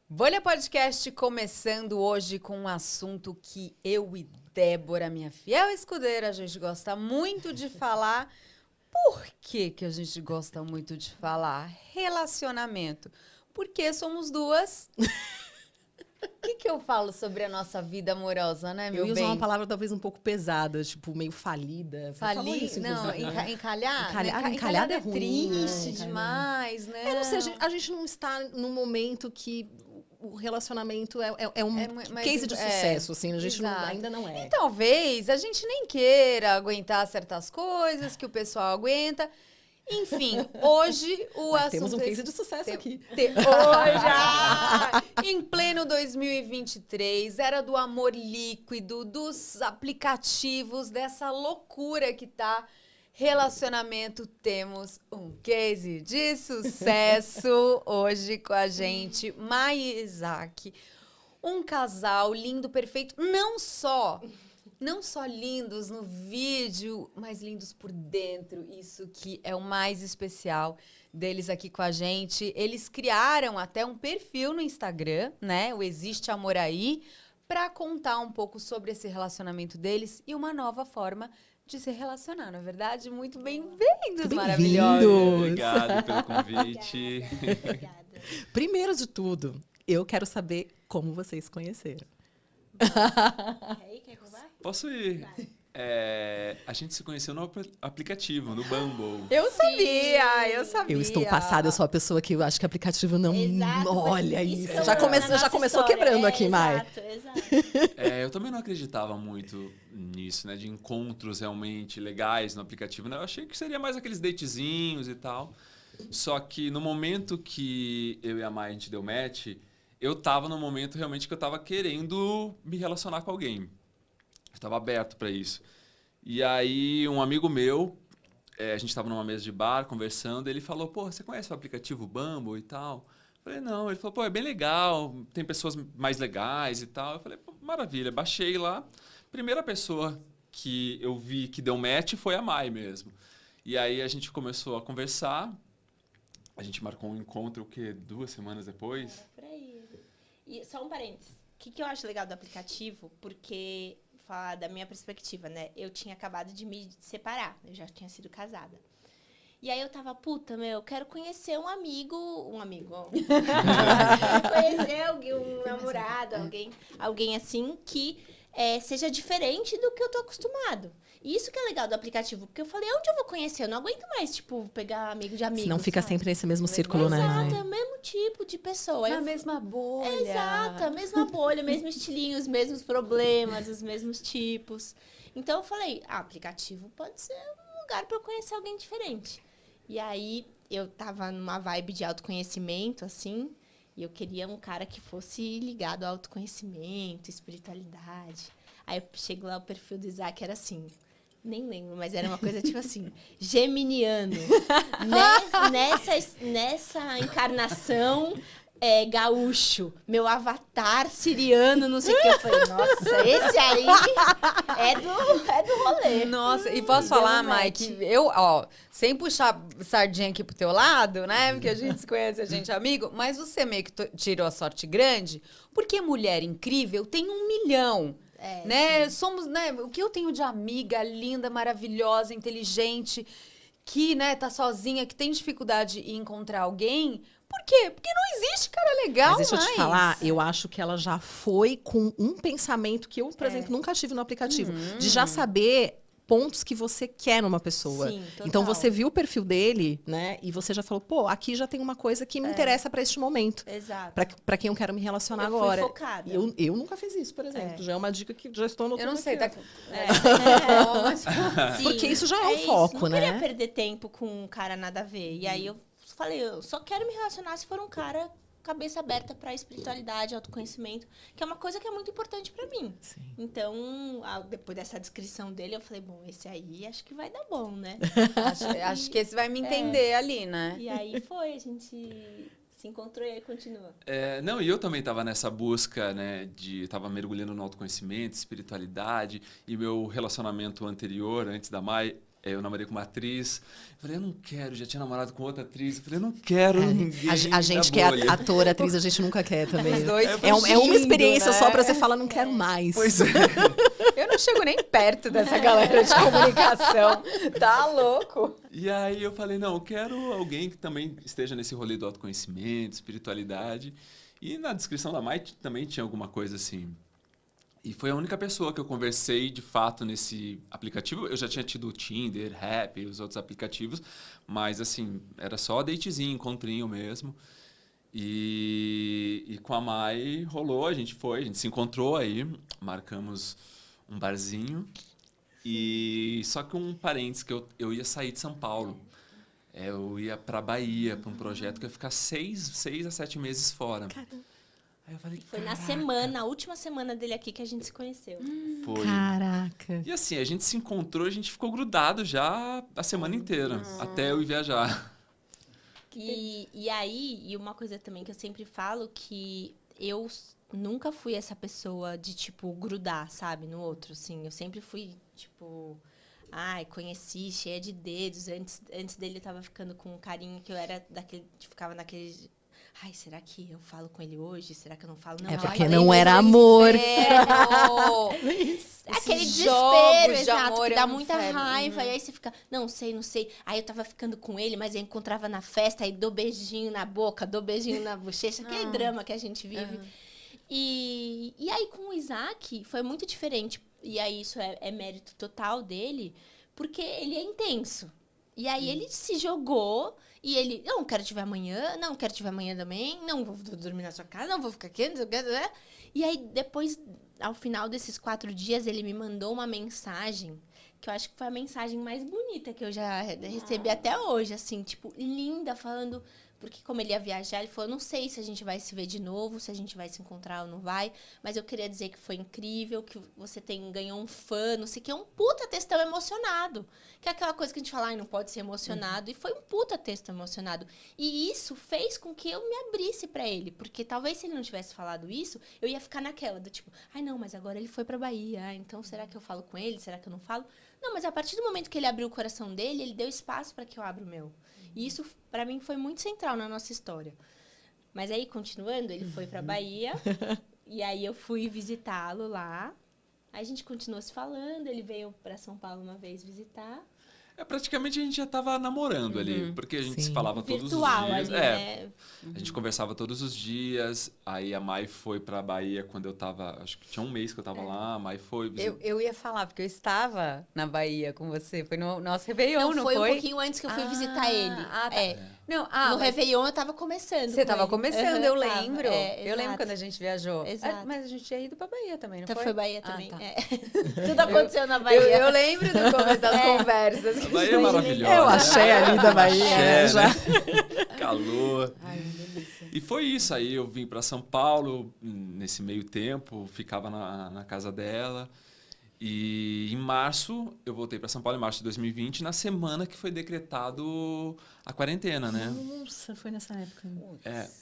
Bolha Podcast começando hoje com um assunto que eu e Débora, minha fiel escudeira, a gente gosta muito de falar. Por que que a gente gosta muito de falar? Relacionamento. Porque somos duas. O que eu falo sobre a nossa vida amorosa, né, meu Eu ia bem? usar uma palavra talvez um pouco pesada, tipo, meio falida. Você falou isso, Não, inclusive, né? encalhar? Encalhada é ruim, triste né? demais, né? Eu não sei, a gente não está num momento que o relacionamento é um case de sucesso, assim. A gente ainda não é. E talvez a gente nem queira aguentar certas coisas que o pessoal aguenta. Enfim, hoje o Mas assunto... temos um case de sucesso aqui. Hoje, em pleno 2023, era do amor líquido, dos aplicativos, dessa loucura que tá relacionamento. Temos um case de sucesso hoje com a gente, Mai e Isaac. Um casal lindo, perfeito, não só lindos no vídeo, mas lindos por dentro. Isso que é o mais especial deles aqui com a gente. Eles criaram até um perfil no Instagram, né? O Existe Amor Aí, para contar um pouco sobre esse relacionamento deles e uma nova forma de se relacionar, na verdade. Muito bem-vindos, maravilhosos. Obrigado pelo convite. Obrigada. Primeiro de tudo, eu quero saber como vocês se conheceram. Quer roubar? Posso ir? A gente se conheceu no aplicativo, no Bumble. Eu sabia. Eu estou passada, eu sou a pessoa que eu acho que aplicativo não... Exato, Olha mas isso. é Já a começou nossa história. quebrando aqui, Mai. Exato. Eu também não acreditava muito nisso, né? De encontros realmente legais no aplicativo, né? Eu achei que seria mais aqueles datezinhos e tal. Só que no momento que eu e a Mai, a gente deu match, eu tava no momento realmente que eu tava querendo me relacionar com alguém. Eu tava aberto para isso. E aí, um amigo meu, a gente tava numa mesa de bar conversando, ele falou, pô, você conhece o aplicativo Bumble e tal? Eu falei, não. Ele falou, pô, é bem legal, tem pessoas mais legais e tal. Eu falei, pô, maravilha. Baixei lá. Primeira pessoa que eu vi que deu match foi a Mai mesmo. E aí a gente começou a conversar. A gente marcou um encontro, 2 semanas depois? Por aí. E só um parênteses. O que eu acho legal do aplicativo? Porque, falar da minha perspectiva, né? Eu tinha acabado de me separar. Eu já tinha sido casada. E aí eu tava, eu quero conhecer um amigo, ó. Quero conhecer alguém, um namorado, alguém assim que seja diferente do que eu tô acostumado. E isso que é legal do aplicativo, porque eu falei, onde eu vou conhecer? Eu não aguento mais, tipo, pegar amigo de amigo. Senão fica sabe? sempre nesse mesmo círculo, né? Exato, é o mesmo tipo de pessoa. Na mesma bolha. Exato, a mesma bolha, mesmo estilinho, os mesmos problemas, os mesmos tipos. Então eu falei, aplicativo pode ser um lugar para eu conhecer alguém diferente. E aí eu tava numa vibe de autoconhecimento, assim, e eu queria um cara que fosse ligado ao autoconhecimento, espiritualidade. Aí eu chego lá, o perfil do Isaac era assim, nem lembro, mas era uma coisa tipo assim, geminiano. Nessa encarnação... gaúcho, meu avatar siriano, não sei o que. Eu falei, nossa, esse aí é do rolê. Nossa, e posso falar, Mike, eu, sem puxar sardinha aqui pro teu lado, né? Porque a gente se conhece, a gente é amigo, mas você meio que tirou a sorte grande, porque mulher incrível tem 1 milhão. Né? Sim. Somos, né? O que eu tenho de amiga linda, maravilhosa, inteligente, que, né, tá sozinha, que tem dificuldade em encontrar alguém. Por quê? Porque não existe cara legal mais. Mas deixa eu te falar, eu acho que ela já foi com um pensamento que eu, por exemplo, nunca tive no aplicativo. De já saber pontos que você quer numa pessoa. Sim, total. Então, você viu o perfil dele, né? E você já falou, pô, aqui já tem uma coisa que me interessa pra este momento. Exato. Pra quem eu quero me relacionar Eu fui agora. focada. E eu nunca fiz isso, por exemplo. Já é uma dica que já estou anotando Eu não sei, aqui, tá... Sim, Porque isso já é um isso. foco, não né? queria perder tempo com um cara nada a ver. E aí eu falei, eu só quero me relacionar se for um cara cabeça aberta pra espiritualidade, autoconhecimento, que é uma coisa que é muito importante pra mim. Sim. Então, depois dessa descrição dele, eu falei, bom, esse aí acho que vai dar bom, né? Acho que esse vai me entender ali, né? E aí foi, a gente se encontrou e aí continua. Não, e eu também estava nessa busca, né, tava mergulhando no autoconhecimento, espiritualidade, e meu relacionamento anterior, antes da Mai, Eu namorei com uma atriz. Eu falei, eu não quero, já tinha namorado com outra atriz. Eu falei, eu não quero ninguém A gente da que é bolha. ator, atriz, a gente nunca quer também. Os dois É uma fugindo, experiência né? só pra você falar, não quero mais. Pois é. Eu não chego nem perto dessa galera de comunicação. Tá louco? E aí eu falei, não, eu quero alguém que também esteja nesse rolê do autoconhecimento, espiritualidade. E na descrição da Mai também tinha alguma coisa assim. E foi a única pessoa que eu conversei, de fato, nesse aplicativo. Eu já tinha tido o Tinder, Happn, os outros aplicativos. Mas, assim, era só datezinho, encontrinho mesmo. E com a Mai rolou, a gente se encontrou aí. Marcamos um barzinho. E só que um parênteses, que eu ia sair de São Paulo. Eu ia pra Bahia, pra um projeto que eu ia ficar 6 a 7 meses fora. Caramba. Aí eu falei, Foi "Caraca." na última semana dele aqui que a gente se conheceu. Foi. Caraca. E assim, a gente se encontrou, a gente ficou grudado já a semana inteira, até eu ir viajar. E aí, e uma coisa também que eu sempre falo, que eu nunca fui essa pessoa de, tipo, grudar, sabe, no outro, assim. Eu sempre fui, tipo, ai, conheci, cheia de dedos. Antes dele eu tava ficando com um carinho que eu era daquele, ficava naquele... Ai, será que eu falo com ele hoje? Será que eu não falo? Não, É ai, porque eu não falei, era mas amor. aquele Esses desespero, jogos de exato, amor que é dá um muita inferno. raiva. E aí você fica, não sei. Aí eu tava ficando com ele, mas eu encontrava na festa, aí dou beijinho na boca, dou beijinho na bochecha, aquele drama que a gente vive. E aí com o Isaac foi muito diferente. E aí isso é mérito total dele, porque ele é intenso. E aí ele se jogou e ele, não, quero te ver amanhã, não, quero te ver amanhã também, não, vou dormir na sua casa, não, vou ficar aqui, não sei o que, né? E aí depois, ao final desses 4 dias, ele me mandou uma mensagem, que eu acho que foi a mensagem mais bonita que eu já recebi até hoje, assim, tipo, linda, falando... Porque como ele ia viajar, ele falou, não sei se a gente vai se ver de novo, se a gente vai se encontrar ou não vai, mas eu queria dizer que foi incrível, que você ganhou um fã, não sei o que, um puta textão emocionado. Que é aquela coisa que a gente fala, ai, não pode ser emocionado, e foi um puta texto emocionado. E isso fez com que eu me abrisse pra ele, porque talvez se ele não tivesse falado isso, eu ia ficar naquela, do tipo, ai não, mas agora ele foi pra Bahia, então será que eu falo com ele, será que eu não falo? Não, mas a partir do momento que ele abriu o coração dele, ele deu espaço pra que eu abra o meu. E isso, pra mim, foi muito central na nossa história. Mas aí, continuando, ele foi pra Bahia. E aí, eu fui visitá-lo lá. Aí, a gente continuou se falando. Ele veio pra São Paulo uma vez visitar. Praticamente a gente já estava namorando ali, porque a gente se falava todos os Virtual dias. ali, né? A gente conversava todos os dias. Aí a Mai foi pra Bahia quando eu tava... Acho que tinha um mês que eu tava lá. A Mai foi... Eu ia falar, porque eu estava na Bahia com você. Foi no nosso Réveillon, não foi foi? um pouquinho antes que eu fui visitar ele. Tá. É. Não, No mas Réveillon, eu tava começando. você com tava ele. começando, Aham, eu tava. lembro. É, Eu lembro exato. quando a gente viajou. Exato. Mas a gente tinha ido pra Bahia também, não Então foi? foi Bahia Ah, também. tá. É. Tudo aconteceu na Bahia. Eu lembro do começo das conversas. A Bahia é maravilhosa. Eu achei ali da Bahia, né, Axé, já. né? Calor. Ai, que delícia. E foi isso. Aí eu vim para São Paulo nesse meio tempo, ficava na casa dela. E em março, eu voltei para São Paulo, em março de 2020, na semana que foi decretado a quarentena, né? Nossa, foi nessa época.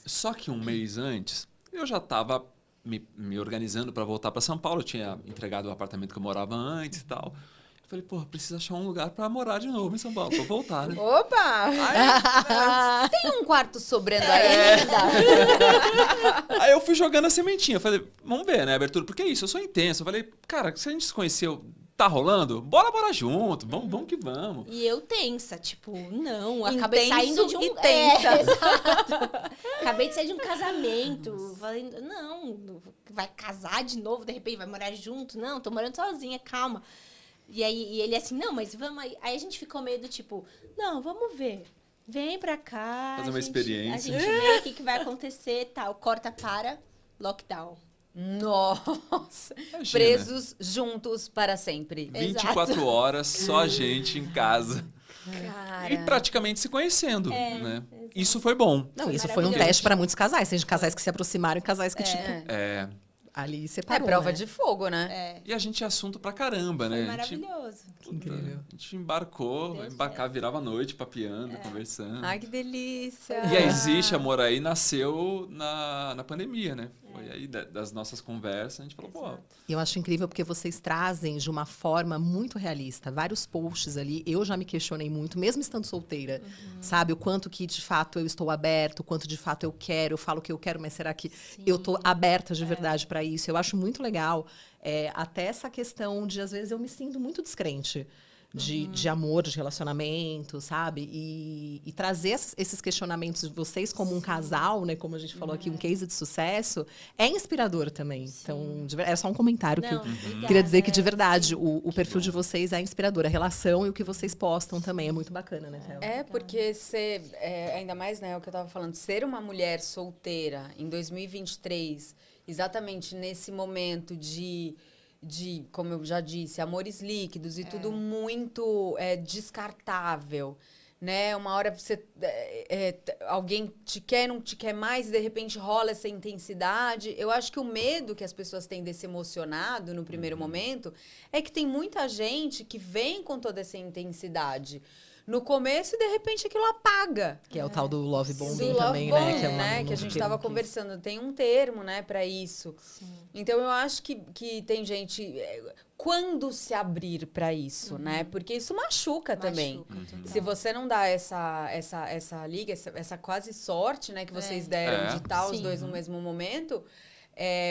Só que um mês antes, eu já estava me organizando para voltar para São Paulo. Eu tinha entregado o apartamento que eu morava antes e tal. Eu falei, pô, preciso achar um lugar para morar de novo em São Paulo, para voltar, né? Opa! Tem um quarto sobrando É. ainda? Aí eu fui jogando a sementinha. Eu falei, vamos ver, né, abertura? Porque é isso, eu sou intenso. Eu falei, cara, se a gente se conheceu, tá rolando? Bora morar junto, vamos que vamos. E eu tensa, tipo, não, acabei Intenso saindo de um... e tensa. Exato. Acabei de sair de um casamento. Falei, não, vai casar de novo, de repente vai morar junto. Não, tô morando sozinha, calma. E ele assim, não, mas vamos aí. Aí a gente ficou meio do tipo, não, vamos ver. Vem pra cá. Fazer uma experiência. A gente vê o que vai acontecer e tal. Corta para lockdown. Nossa! Imagina, Presos juntos para sempre. 24 horas, só a gente em casa. Cara. E praticamente se conhecendo, né? Isso foi bom. Não, isso foi um maravilhoso. teste para muitos casais. Seja casais que se aproximaram e casais que, tipo, É, ali É separou, prova né? de fogo, né? É, e a gente tinha assunto pra caramba, foi né? A gente, maravilhoso. Incrível. a gente embarcou, Deu embarcar, virava a noite papeando, conversando. Ai, que delícia. E a Existe Amor Aí nasceu na pandemia, né? Foi aí das nossas conversas, a gente falou, pô, Exato. E eu acho incrível porque vocês trazem de uma forma muito realista. Vários posts ali, eu já me questionei muito, mesmo estando solteira. Sabe? O quanto que, de fato, eu estou aberto, o quanto, de fato, eu quero. Eu falo que eu quero, mas será que eu estou aberta de verdade para isso? Eu acho muito legal. Até essa questão de, às vezes, eu me sinto muito descrente. De amor, de relacionamento, sabe? E trazer esses questionamentos de vocês como um casal, né? Como a gente falou aqui, um case de sucesso, é inspirador também. Sim. Então, é só um comentário que eu Obrigada, queria dizer que, de verdade, sim. o perfil de vocês é inspirador. A relação e o que vocês postam também é muito bacana, né, Théo? Porque ser, ainda mais, né, o que eu tava falando, ser uma mulher solteira em 2023, exatamente nesse momento de, como eu já disse, amores líquidos e tudo muito descartável, né? Uma hora você alguém te quer, não te quer mais, e de repente rola essa intensidade. Eu acho que o medo que as pessoas têm desse emocionado no primeiro momento é que tem muita gente que vem com toda essa intensidade no começo e de repente aquilo apaga. Que é o tal do love bombing Do love também, bomb, né? Que é né? Que a gente estava conversando. Tem um termo, né, para isso. Sim. Então, eu acho que tem gente... Quando se abrir para isso, né? Porque isso machuca também. Total. Se você não dá essa liga, essa quase sorte, né, que vocês deram de estar os Sim. dois no mesmo momento,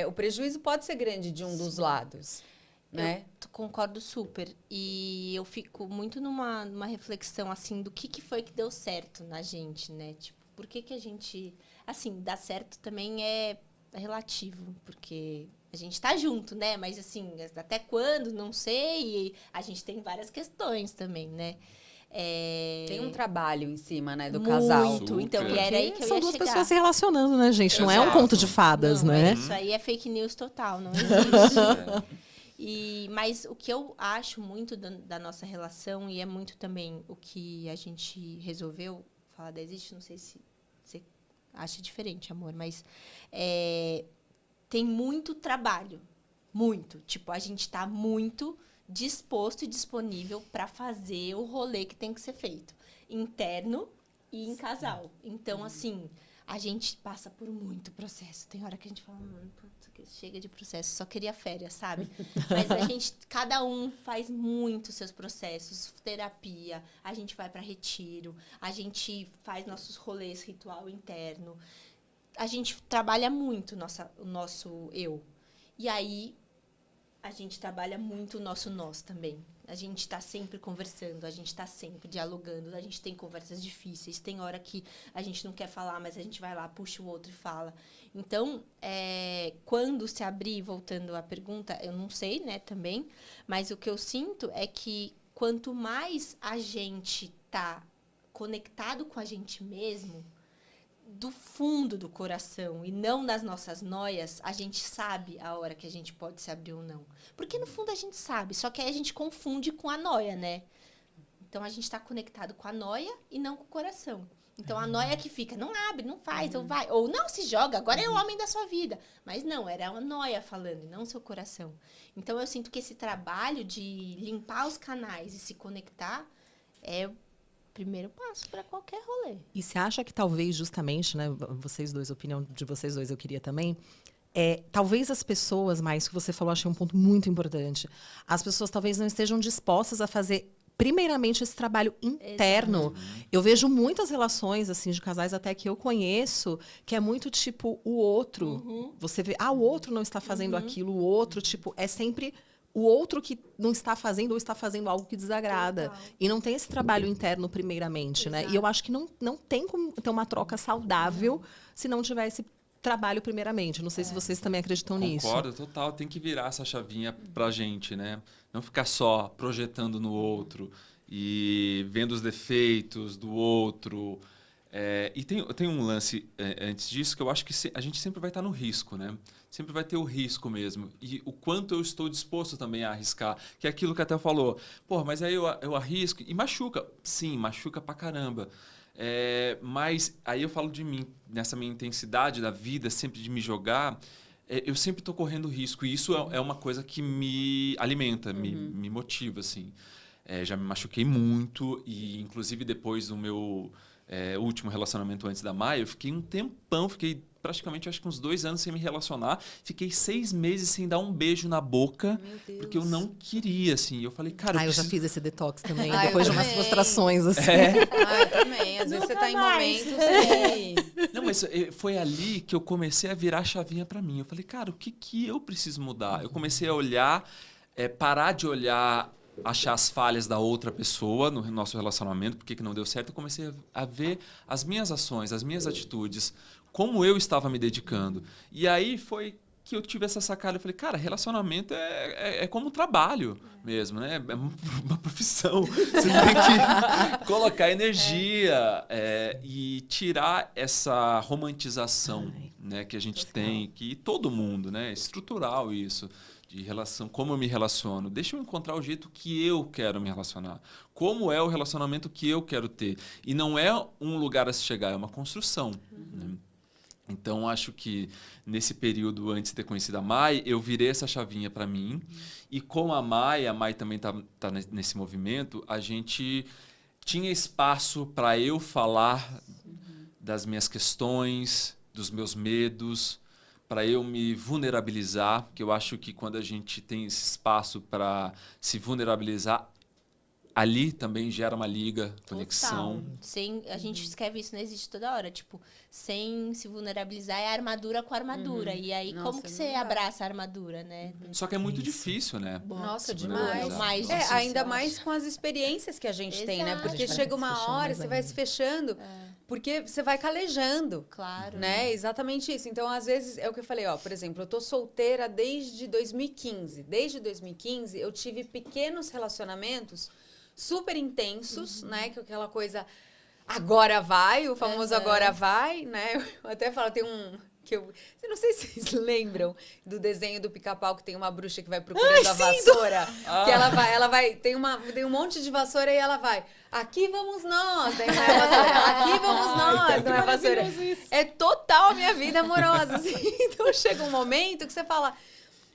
o prejuízo pode ser grande de um dos lados, né? Eu concordo super. E eu fico muito numa reflexão, assim, do que foi que deu certo na gente, né? Tipo, por que a gente... Assim, dar certo também é relativo, porque a gente tá junto, né? Mas, assim, até quando? Não sei. E a gente tem várias questões também, né? Tem um trabalho em cima, né, do casal. Muito. Então, Super. e era aí que eu São ia duas chegar. pessoas se relacionando, né, gente? Não é um Exato. conto de fadas, Não, né? Isso aí é fake news total, não existe. Mas o que eu acho muito da nossa relação, e é muito também o que a gente resolveu falar da Existe, não sei se você acha diferente, amor, mas tem muito trabalho. Muito. Tipo, a gente tá muito disposto e disponível para fazer o rolê que tem que ser feito. Interno e em casal. Então, assim, a gente passa por muito processo. Tem hora que a gente fala, mano, chega de processo, só queria férias, sabe? Mas a gente, cada um faz muito seus processos, terapia, a gente vai para retiro, a gente faz nossos rolês ritual interno. A gente trabalha muito o nosso eu. E aí, a gente trabalha muito o nosso nós também. A gente está sempre conversando, a gente está sempre dialogando, a gente tem conversas difíceis, tem hora que a gente não quer falar, mas a gente vai lá, puxa o outro e fala. Então, quando se abrir, voltando à pergunta, eu não sei, né, também, mas o que eu sinto é que quanto mais a gente está conectado com a gente mesmo, do fundo do coração e não das nossas noias, a gente sabe a hora que a gente pode se abrir ou não. Porque no fundo a gente sabe, só que aí a gente confunde com a noia, né? Então a gente tá conectado com a noia e não com o coração. Então a noia que fica, não abre, não faz, ou vai, ou não se joga, agora é o homem da sua vida. Mas não, era uma noia falando e não seu coração. Então eu sinto que esse trabalho de limpar os canais e se conectar é primeiro passo para qualquer rolê. E você acha que talvez, justamente, né, vocês dois, a opinião de vocês dois eu queria também, talvez as pessoas, mais que você falou, achei um ponto muito importante, as pessoas talvez não estejam dispostas a fazer, primeiramente, esse trabalho interno. Eu vejo muitas relações, assim, de casais até que eu conheço, que é muito tipo o outro. Você vê, o outro não está fazendo aquilo, o outro, tipo, é sempre o outro que não está fazendo ou está fazendo algo que desagrada. Total. E não tem esse trabalho interno primeiramente, né? E eu acho que não tem como ter uma troca saudável se não tiver esse trabalho primeiramente. Não sei se vocês também acreditam nisso. Concordo, total. Tem que virar essa chavinha pra gente, né? Não ficar só projetando no outro e vendo os defeitos do outro. E tem um lance antes disso que eu acho que a gente sempre vai estar no risco, né? Sempre vai ter o risco mesmo. E o quanto eu estou disposto também a arriscar. Que é aquilo que até falou. Pô, mas aí eu arrisco e machuca. Sim, machuca pra caramba. Mas aí eu falo de mim, nessa minha intensidade da vida, sempre de me jogar, eu sempre estou correndo risco. E isso é uma coisa que me alimenta, me motiva, assim. Já me machuquei muito e, inclusive, depois do meu o último relacionamento antes da Mai, eu fiquei um tempão, fiquei praticamente, acho que uns 2 anos sem me relacionar. Fiquei 6 meses sem dar um beijo na boca, Meu Deus. porque eu não queria, assim. Eu falei, cara, Eu já fiz esse detox também, Ah, eu depois de umas também. frustrações, assim. Eu também. Às vezes você tá em mais. momentos que... Não, mas foi ali que eu comecei a virar a chavinha pra mim. Eu falei, cara, o que eu preciso mudar? Eu comecei a olhar, parar de olhar, achar as falhas da outra pessoa no nosso relacionamento, por que não deu certo. Eu comecei a ver as minhas ações, as minhas atitudes, como eu estava me dedicando. E aí foi que eu tive essa sacada. Eu falei, cara, relacionamento é como um trabalho mesmo, né? É uma profissão. Você tem que colocar energia e tirar essa romantização, né, que a gente tem, que todo mundo, né? É estrutural isso, de relação, como eu me relaciono. Deixa eu encontrar o jeito que eu quero me relacionar. Como é o relacionamento que eu quero ter. E não é um lugar a se chegar, é uma construção. Né? Então, acho que nesse período, antes de ter conhecido a Mai, eu virei essa chavinha para mim. E com a Mai também tá nesse movimento, a gente tinha espaço para eu falar das minhas questões, dos meus medos, para eu me vulnerabilizar, porque eu acho que quando a gente tem esse espaço para se vulnerabilizar, ali também gera uma liga, conexão. A gente escreve isso, não existe toda hora. Tipo, sem se vulnerabilizar é armadura com armadura. E aí, Nossa, como que você não dá. abraça a armadura, né? Só que é muito difícil, né? Nossa, Se demais. vulnerabilizar. Mais É, difícil, ainda eu mais acho. com as experiências que a gente tem, né? Exato. Porque A gente vai chega se uma fechando hora, mais você vai ainda. se fechando, porque você vai calejando. Claro. Né? Exatamente isso. Então, às vezes, é o que eu falei, ó, por exemplo, eu tô solteira desde 2015. Desde 2015, eu tive pequenos relacionamentos super intensos, né? Que é aquela coisa, agora vai, o famoso agora vai, né? Eu até falo, tem um... Que eu não sei se vocês lembram do desenho do Pica-Pau, que tem uma bruxa que vai procurando a vassoura. Que ela vai, tem um monte de vassoura e ela vai, aqui vamos nós, daí não é vassoura, aqui vamos nós, não é vassoura. É total a minha vida amorosa, assim. Então chega um momento que você fala,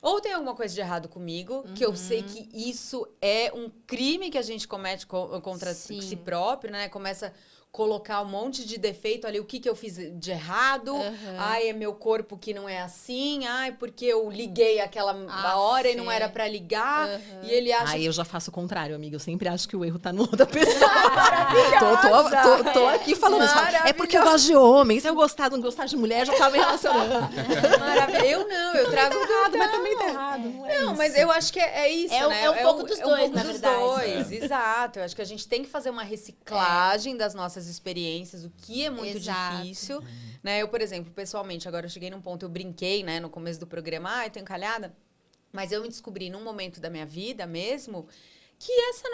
ou tem alguma coisa de errado comigo, que eu sei que isso é um crime que a gente comete contra Sim. si próprio, né? Começa a colocar um monte de defeito ali, o que eu fiz de errado. Ai, é meu corpo que não é assim. Ai, porque eu liguei aquela hora e não era pra ligar. E ele acha Aí eu já faço o contrário, amiga. Eu sempre acho que o erro tá no outra pessoa. tô aqui falando isso. É porque eu gosto de homens. Se eu não gostar de mulher, já tava me relacionando. maravilhoso. Eu não, eu trago Errado, mas também tá errado. Não, mas eu acho que é isso, né? É um pouco dos dois, na verdade. Dois, exato. Eu acho que a gente tem que fazer uma reciclagem das nossas experiências, o que é muito Exato. difícil. Né? Eu, por exemplo, pessoalmente, agora eu cheguei num ponto, eu brinquei, né, no começo do programa, eu tô encalhada, mas eu me descobri num momento da minha vida mesmo que essa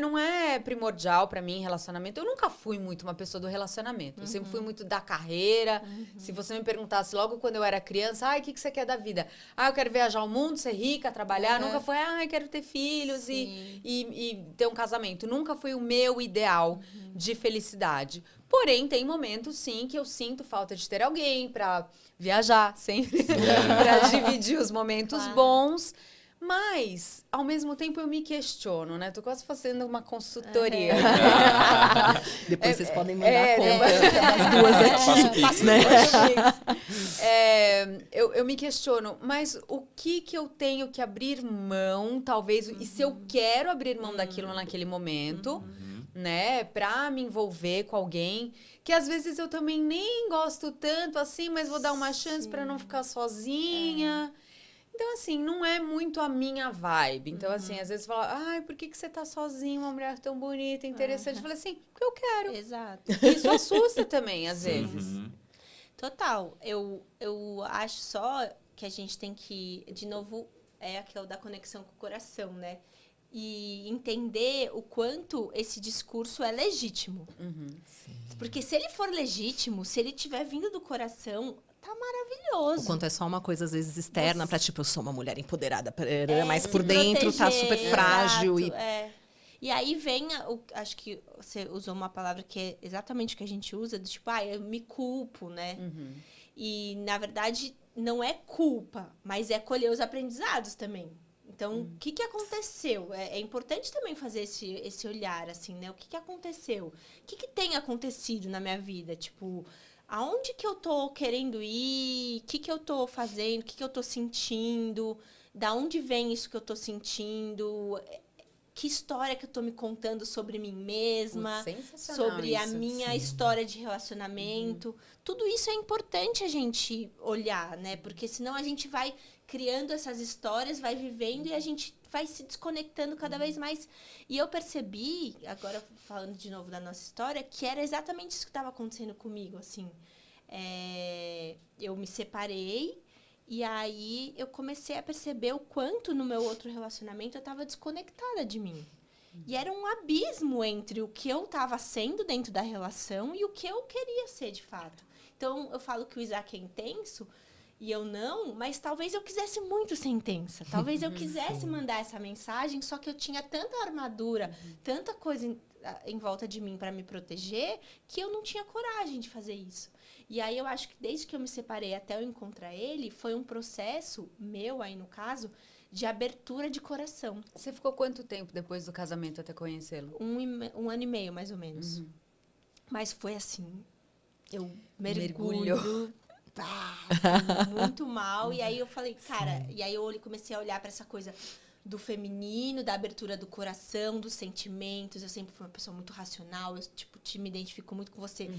não é primordial pra mim, relacionamento. Eu nunca fui muito uma pessoa do relacionamento. Eu sempre fui muito da carreira. Se você me perguntasse logo quando eu era criança, o que você quer da vida? Eu quero viajar o mundo, ser rica, trabalhar. Nunca foi, eu quero ter filhos e ter um casamento. Nunca foi o meu ideal de felicidade. Porém, tem momentos, sim, que eu sinto falta de ter alguém pra viajar, sempre. Pra dividir os momentos bons. Mas, ao mesmo tempo, eu me questiono, né? Tô quase fazendo uma consultoria. Depois vocês podem mandar a conta das duas aqui. Faço né? Eu me questiono, mas o que eu tenho que abrir mão, talvez, e se eu quero abrir mão daquilo naquele momento, né? Pra me envolver com alguém, que às vezes eu também nem gosto tanto assim, mas vou dar uma chance pra não ficar sozinha. Então, assim, não é muito a minha vibe. Então, assim, às vezes fala, por que você tá sozinha, uma mulher tão bonita, interessante? Eu falei assim, porque eu quero. Exato. Isso assusta também, às vezes. Total. Eu acho só que a gente tem que, de novo, é aquilo da conexão com o coração, né? E entender o quanto esse discurso é legítimo. Porque se ele for legítimo, se ele tiver vindo do coração, tá maravilhoso. O quanto é só uma coisa, às vezes, externa, pra tipo, eu sou uma mulher empoderada, mas se por dentro tá proteger, super frágil. exato, E aí vem, acho que você usou uma palavra que é exatamente o que a gente usa, do tipo, eu me culpo, né? E, na verdade, não é culpa, mas é colher os aprendizados também. Então, o que aconteceu? É importante também fazer esse olhar, assim, né? O que aconteceu? O que tem acontecido na minha vida? Tipo, aonde que eu tô querendo ir? O que eu tô fazendo? O que eu tô sentindo? Da onde vem isso que eu tô sentindo? Que história que eu tô me contando sobre mim mesma? Sensacional Sobre a isso. minha história de relacionamento. Tudo isso é importante a gente olhar, né? Porque senão a gente vai criando essas histórias, vai vivendo e a gente vai se desconectando cada vez mais. E eu percebi, agora falando de novo da nossa história, que era exatamente isso que estava acontecendo comigo, assim. Eu me separei e aí eu comecei a perceber o quanto no meu outro relacionamento eu estava desconectada de mim. E era um abismo entre o que eu estava sendo dentro da relação e o que eu queria ser de fato. Então, eu falo que o Isaac é intenso e eu não, mas talvez eu quisesse muito ser intensa. Talvez eu quisesse mandar essa mensagem, só que eu tinha tanta armadura, tanta coisa em volta de mim para me proteger, que eu não tinha coragem de fazer isso. E aí eu acho que desde que eu me separei até eu encontrar ele, foi um processo meu aí no caso, de abertura de coração. Você ficou quanto tempo depois do casamento até conhecê-lo? Um ano e meio, mais ou menos. Mas foi assim, eu Mergulhou. mergulho, muito mal. E aí eu falei, cara, e aí eu comecei a olhar para essa coisa do feminino, da abertura do coração, dos sentimentos. Eu sempre fui uma pessoa muito racional, eu tipo, me identifico muito com você.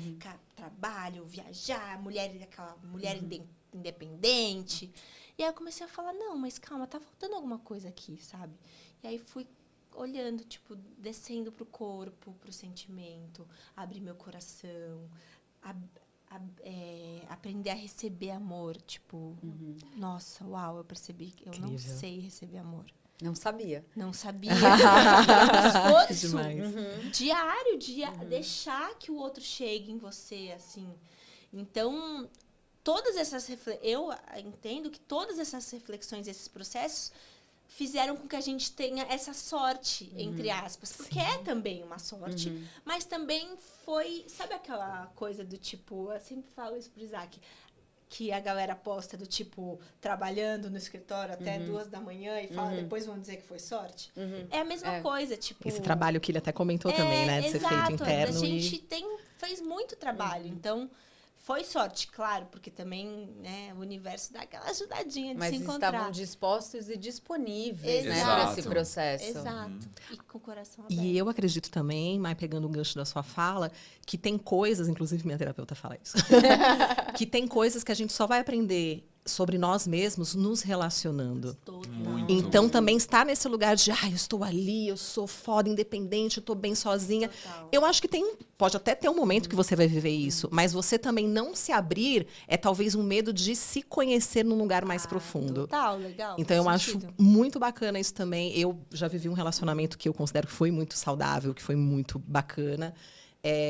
Trabalho, viajar, aquela mulher independente. E aí eu comecei a falar, não, mas calma, tá faltando alguma coisa aqui, sabe? E aí fui olhando, tipo, descendo pro corpo, pro sentimento, abrir meu coração, aprender a receber amor, tipo, nossa, uau, eu percebi que eu não Incrível. sei receber amor. Não sabia. Não sabia. Esforço Demais. diário de deixar que o outro chegue em você, assim. Então, eu entendo que todas essas reflexões, esses processos, fizeram com que a gente tenha essa sorte, entre aspas. Porque é também uma sorte, mas também foi... Sabe aquela coisa do tipo... Eu sempre falo isso pro Isaac, que a galera posta do tipo, trabalhando no escritório até 2 da manhã e fala, depois vão dizer que foi sorte. É a mesma coisa, tipo... Esse trabalho que ele até comentou também, né? De ser feito interno. A gente fez muito trabalho, então... Foi sorte, claro, porque também, né, o universo dá aquela ajudadinha de Mas se encontrar. estavam dispostos e disponíveis, né, Exato. para esse processo. Exato. E com o coração aberto. E eu acredito também, mas pegando o gancho da sua fala, que tem coisas, inclusive minha terapeuta fala isso, que tem coisas que a gente só vai aprender sobre nós mesmos nos relacionando. Total. Muito. Então, também estar nesse lugar de, eu estou ali, eu sou foda, independente, eu estou bem sozinha. Total. Eu acho que pode até ter um momento que você vai viver isso, mas você também não se abrir é talvez um medo de se conhecer num lugar mais profundo. Total, legal. Então, eu faz acho sentido. muito bacana isso também. Eu já vivi um relacionamento que eu considero que foi muito saudável, que foi muito bacana.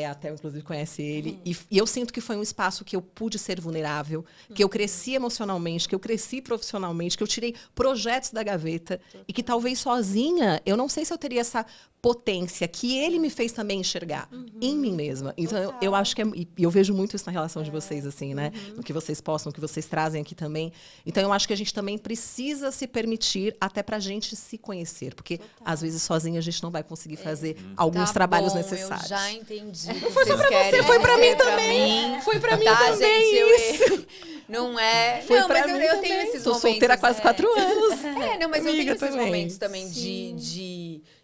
Até, inclusive, conhece ele. E eu sinto que foi um espaço que eu pude ser vulnerável, que eu cresci emocionalmente, que eu cresci profissionalmente, que eu tirei projetos da gaveta. E que talvez sozinha, eu não sei se eu teria essa potência que ele me fez também enxergar em mim mesma. Então, eu acho que e eu vejo muito isso na relação de vocês, assim, né? No que vocês postam, no que vocês trazem aqui também. Então, eu acho que a gente também precisa se permitir até pra gente se conhecer. Porque, às vezes, sozinha, a gente não vai conseguir fazer alguns Tá trabalhos bom, necessários. Eu já entendi o que vocês querem. Foi pra mim dizer também. Foi pra mim tá, também gente, não é... Foi não, pra mas mim eu também. tenho esses Tô momentos. solteira há quase 4 anos. Não, mas eu Amiga tenho esses também. momentos também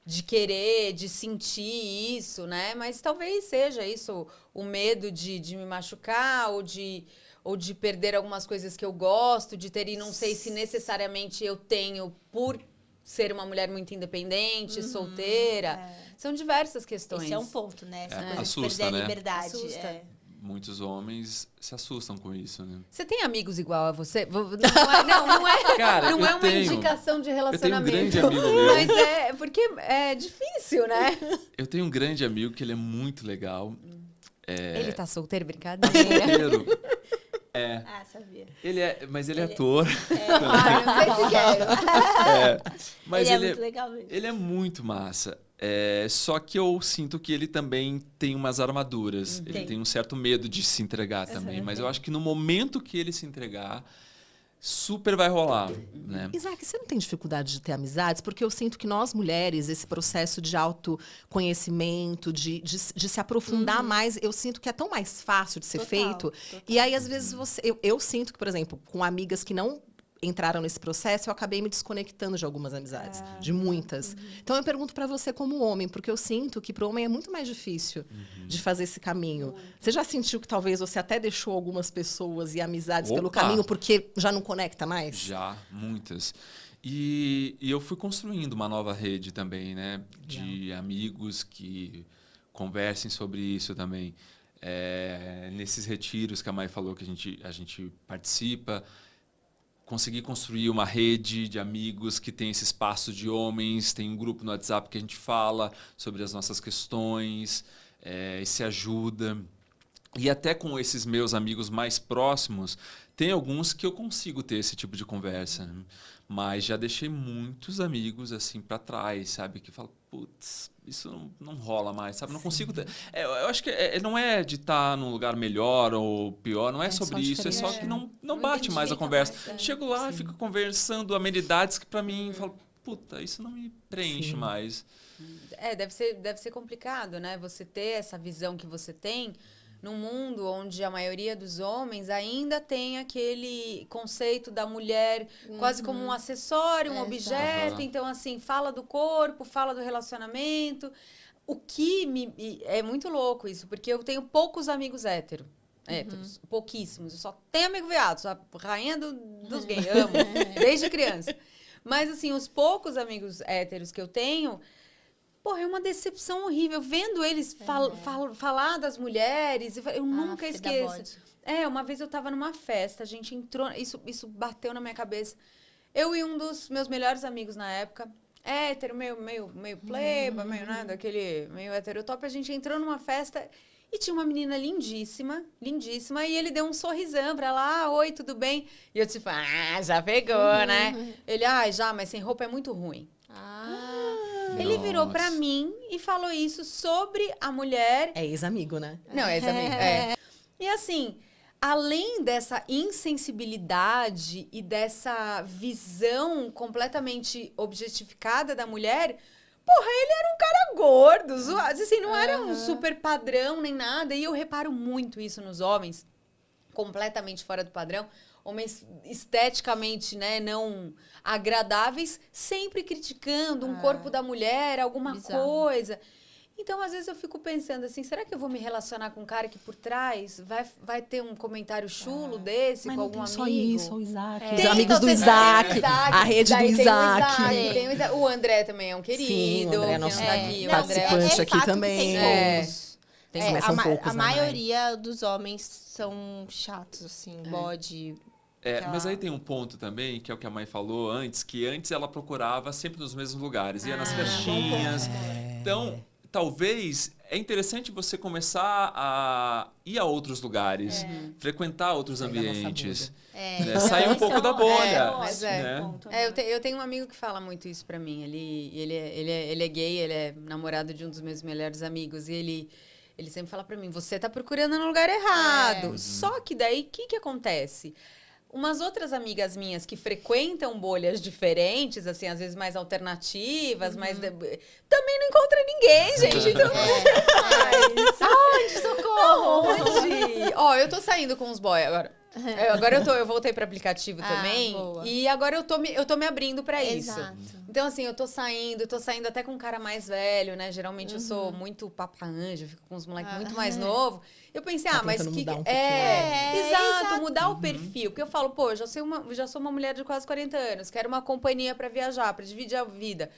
de querer, de sentir isso, né? Mas talvez seja isso, o medo de me machucar ou de perder algumas coisas que eu gosto, de ter, e não sei se necessariamente eu tenho por ser uma mulher muito independente, solteira. São diversas questões. Esse é um ponto, né? Essa coisa assusta, de perder né? a liberdade. Assusta. Muitos homens se assustam com isso, né? Você tem amigos igual a você? Não é, Cara, não eu é uma tenho. indicação de Eu tenho um relacionamento. grande amigo meu. Mas é porque é difícil, né? Eu tenho um grande amigo que ele é muito legal. Ele tá solteiro, brincadeira. Solteiro. Ah, sabia. Mas ele é ator. Não sei se quero. Mas ele é muito legal mesmo. ele é muito massa. Só que eu sinto que ele também tem umas armaduras. Ele tem um certo medo de se entregar também. Mas eu acho que no momento que ele se entregar, super vai rolar, né? Isaac, você não tem dificuldade de ter amizades? Porque eu sinto que nós, mulheres, esse processo de autoconhecimento, de se aprofundar mais, eu sinto que é tão mais fácil de ser feito. E aí, às vezes, eu sinto que, por exemplo, com amigas que não entraram nesse processo, eu acabei me desconectando de algumas amizades, de muitas. Então, eu pergunto pra você como homem, porque eu sinto que pro homem é muito mais difícil de fazer esse caminho. Você já sentiu que talvez você até deixou algumas pessoas e amizades pelo caminho porque já não conecta mais? Já, muitas. E eu fui construindo uma nova rede também, né? De amigos que conversem sobre isso também. Nesses retiros que a Mai falou que a gente participa, consegui construir uma rede de amigos que tem esse espaço de homens, tem um grupo no WhatsApp que a gente fala sobre as nossas questões, e se ajuda. E até com esses meus amigos mais próximos, tem alguns que eu consigo ter esse tipo de conversa, né? Mas já deixei muitos amigos assim para trás, sabe? Que falam, putz, isso não rola mais, sabe? Não consigo ter... eu acho que não é de estar num lugar melhor ou pior, não é sobre isso, é só que não bate mais a conversa. Chego lá e fico conversando amenidades que para mim, falo, puta, isso não me preenche mais. Deve ser complicado, né? Você ter essa visão que você tem num mundo onde a maioria dos homens ainda tem aquele conceito da mulher quase como um acessório, um objeto. Então, assim, fala do corpo, fala do relacionamento. O que é muito louco isso, porque eu tenho poucos amigos héteros, pouquíssimos. Eu só tenho amigo viado, sou a rainha dos gays, amo, desde criança. Mas, assim, os poucos amigos héteros que eu tenho... Porra, é uma decepção horrível. Vendo eles falar das mulheres, eu nunca esqueço. Uma vez eu tava numa festa, a gente entrou... Isso bateu na minha cabeça. Eu e um dos meus melhores amigos na época, hétero, meio playboy, meio nada, aquele meio heterotop, a gente entrou numa festa e tinha uma menina lindíssima, lindíssima, e ele deu um sorrisão pra ela, oi, tudo bem? E eu tipo, já pegou, né? Ele, já, mas sem roupa é muito ruim. Ele virou pra mim e falou isso sobre a mulher. É ex-amigo, né? Não, é ex-amigo. E assim, além dessa insensibilidade e dessa visão completamente objetificada da mulher, porra, ele era um cara gordo, zoado, assim, não era um super padrão nem nada. E eu reparo muito isso nos homens, completamente fora do padrão. Homens esteticamente, né, não agradáveis, sempre criticando um corpo da mulher, alguma coisa. Então, às vezes, eu fico pensando assim, será que eu vou me relacionar com um cara que por trás vai ter um comentário chulo desse com algum amigo? Só isso, o Isaac. Os Tem, amigos então, do Isaac, a rede do daí Isaac. Tem o Isaac. O André também é um querido. Sim, o André é nosso aqui, participante aqui fato também. Tem poucos. A né, maioria dos homens são chatos, assim, bode... Mas aí tem um ponto também, que é o que a mãe falou antes, que antes ela procurava sempre nos mesmos lugares, ia nas festinhas. Então, talvez é interessante você começar a ir a outros lugares, frequentar outros ambientes, né? Sair um pouco da bolha. Eu tenho um amigo que fala muito isso pra mim. Ele é gay, ele é namorado de um dos meus melhores amigos, e ele sempre fala pra mim, você tá procurando no lugar errado. Só que daí, o que acontece? Umas outras amigas minhas que frequentam bolhas diferentes, assim, às vezes mais alternativas, também não encontra ninguém, gente. Então, onde? Socorro! Onde? Eu tô saindo com os boys agora. Agora eu voltei para aplicativo também. Boa. E agora eu tô me abrindo para isso. Exato. Então, assim, eu tô saindo até com um cara mais velho, né? Geralmente eu sou muito papa-anja, fico com uns moleques muito mais novos. Eu pensei, mas que. Mudar um exato, mudar o perfil. Porque eu falo, pô, eu já sou uma mulher de quase 40 anos, quero uma companhia para viajar, para dividir a vida.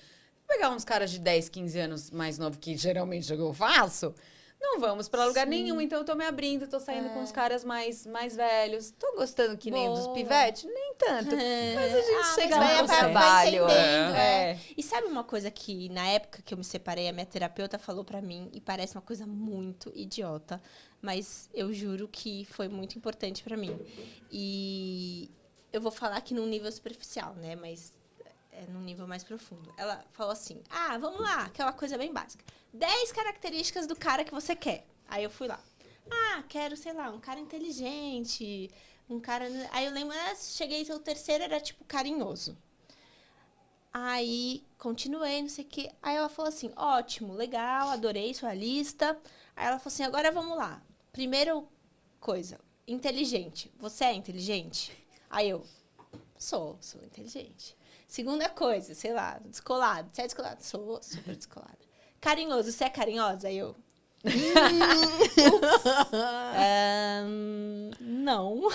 Vou pegar uns caras de 10, 15 anos mais novos, que geralmente eu faço. Não vamos pra lugar nenhum, então eu tô me abrindo, tô saindo com os caras mais velhos. Tô gostando que nem dos pivetes? Nem tanto. Mas a gente chega lá no trabalho. E sabe uma coisa que, na época que eu me separei, a minha terapeuta falou pra mim, e parece uma coisa muito idiota, mas eu juro que foi muito importante pra mim. E eu vou falar aqui num nível superficial, né? Mas num nível mais profundo. Ela falou assim, vamos lá, aquela coisa bem básica. 10 características do cara que você quer. Aí eu fui lá. quero, sei lá, um cara inteligente, um cara... Aí eu lembro, cheguei, o terceiro era, tipo, carinhoso. Aí, continuei, não sei o quê. Aí ela falou assim, ótimo, legal, adorei sua lista. Aí ela falou assim, agora vamos lá. Primeira coisa, inteligente. Você é inteligente? Aí eu, sou inteligente. Segunda coisa, sei lá, descolado. Você é descolado? Sou super descolada. Carinhoso, você é carinhosa? Aí eu... não.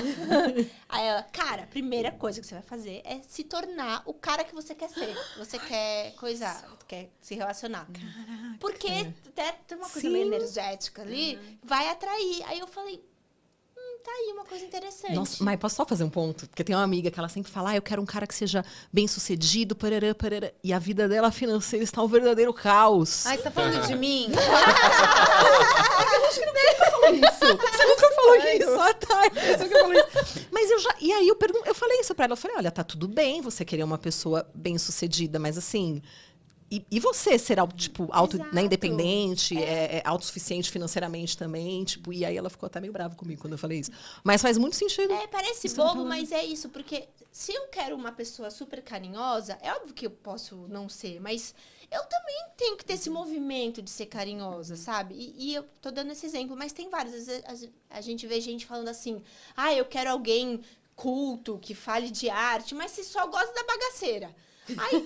Aí ela, cara, a primeira coisa que você vai fazer é se tornar o cara que você quer ser. Você quer coisar, quer se relacionar. Caraca. Porque até tem uma coisa Sim. meio energética ali, vai atrair. Aí eu falei, tá aí uma coisa interessante. Nossa, mas posso só fazer um ponto? Porque tem uma amiga que ela sempre fala, eu quero um cara que seja bem sucedido, parará, parará. E a vida dela financeira está um verdadeiro caos. Ai, você tá falando de mim? Você nunca falou isso, ah, tá. Você nunca falou isso. Mas e aí eu falei isso pra ela. Eu falei, olha, tá tudo bem você querer uma pessoa bem sucedida, mas assim. E você ser, tipo, né, independente, autossuficiente financeiramente também, tipo, e aí ela ficou até meio brava comigo quando eu falei isso. Mas faz muito sentido. Parece Isso que eu tô bobo, falando. mas é isso, porque se eu quero uma pessoa super carinhosa, é óbvio que eu posso não ser, mas eu também tenho que ter esse movimento de ser carinhosa, sabe? E eu tô dando esse exemplo, mas tem vários. Às vezes a gente vê gente falando assim, eu quero alguém culto, que fale de arte, mas se só gosta da bagaceira. Aí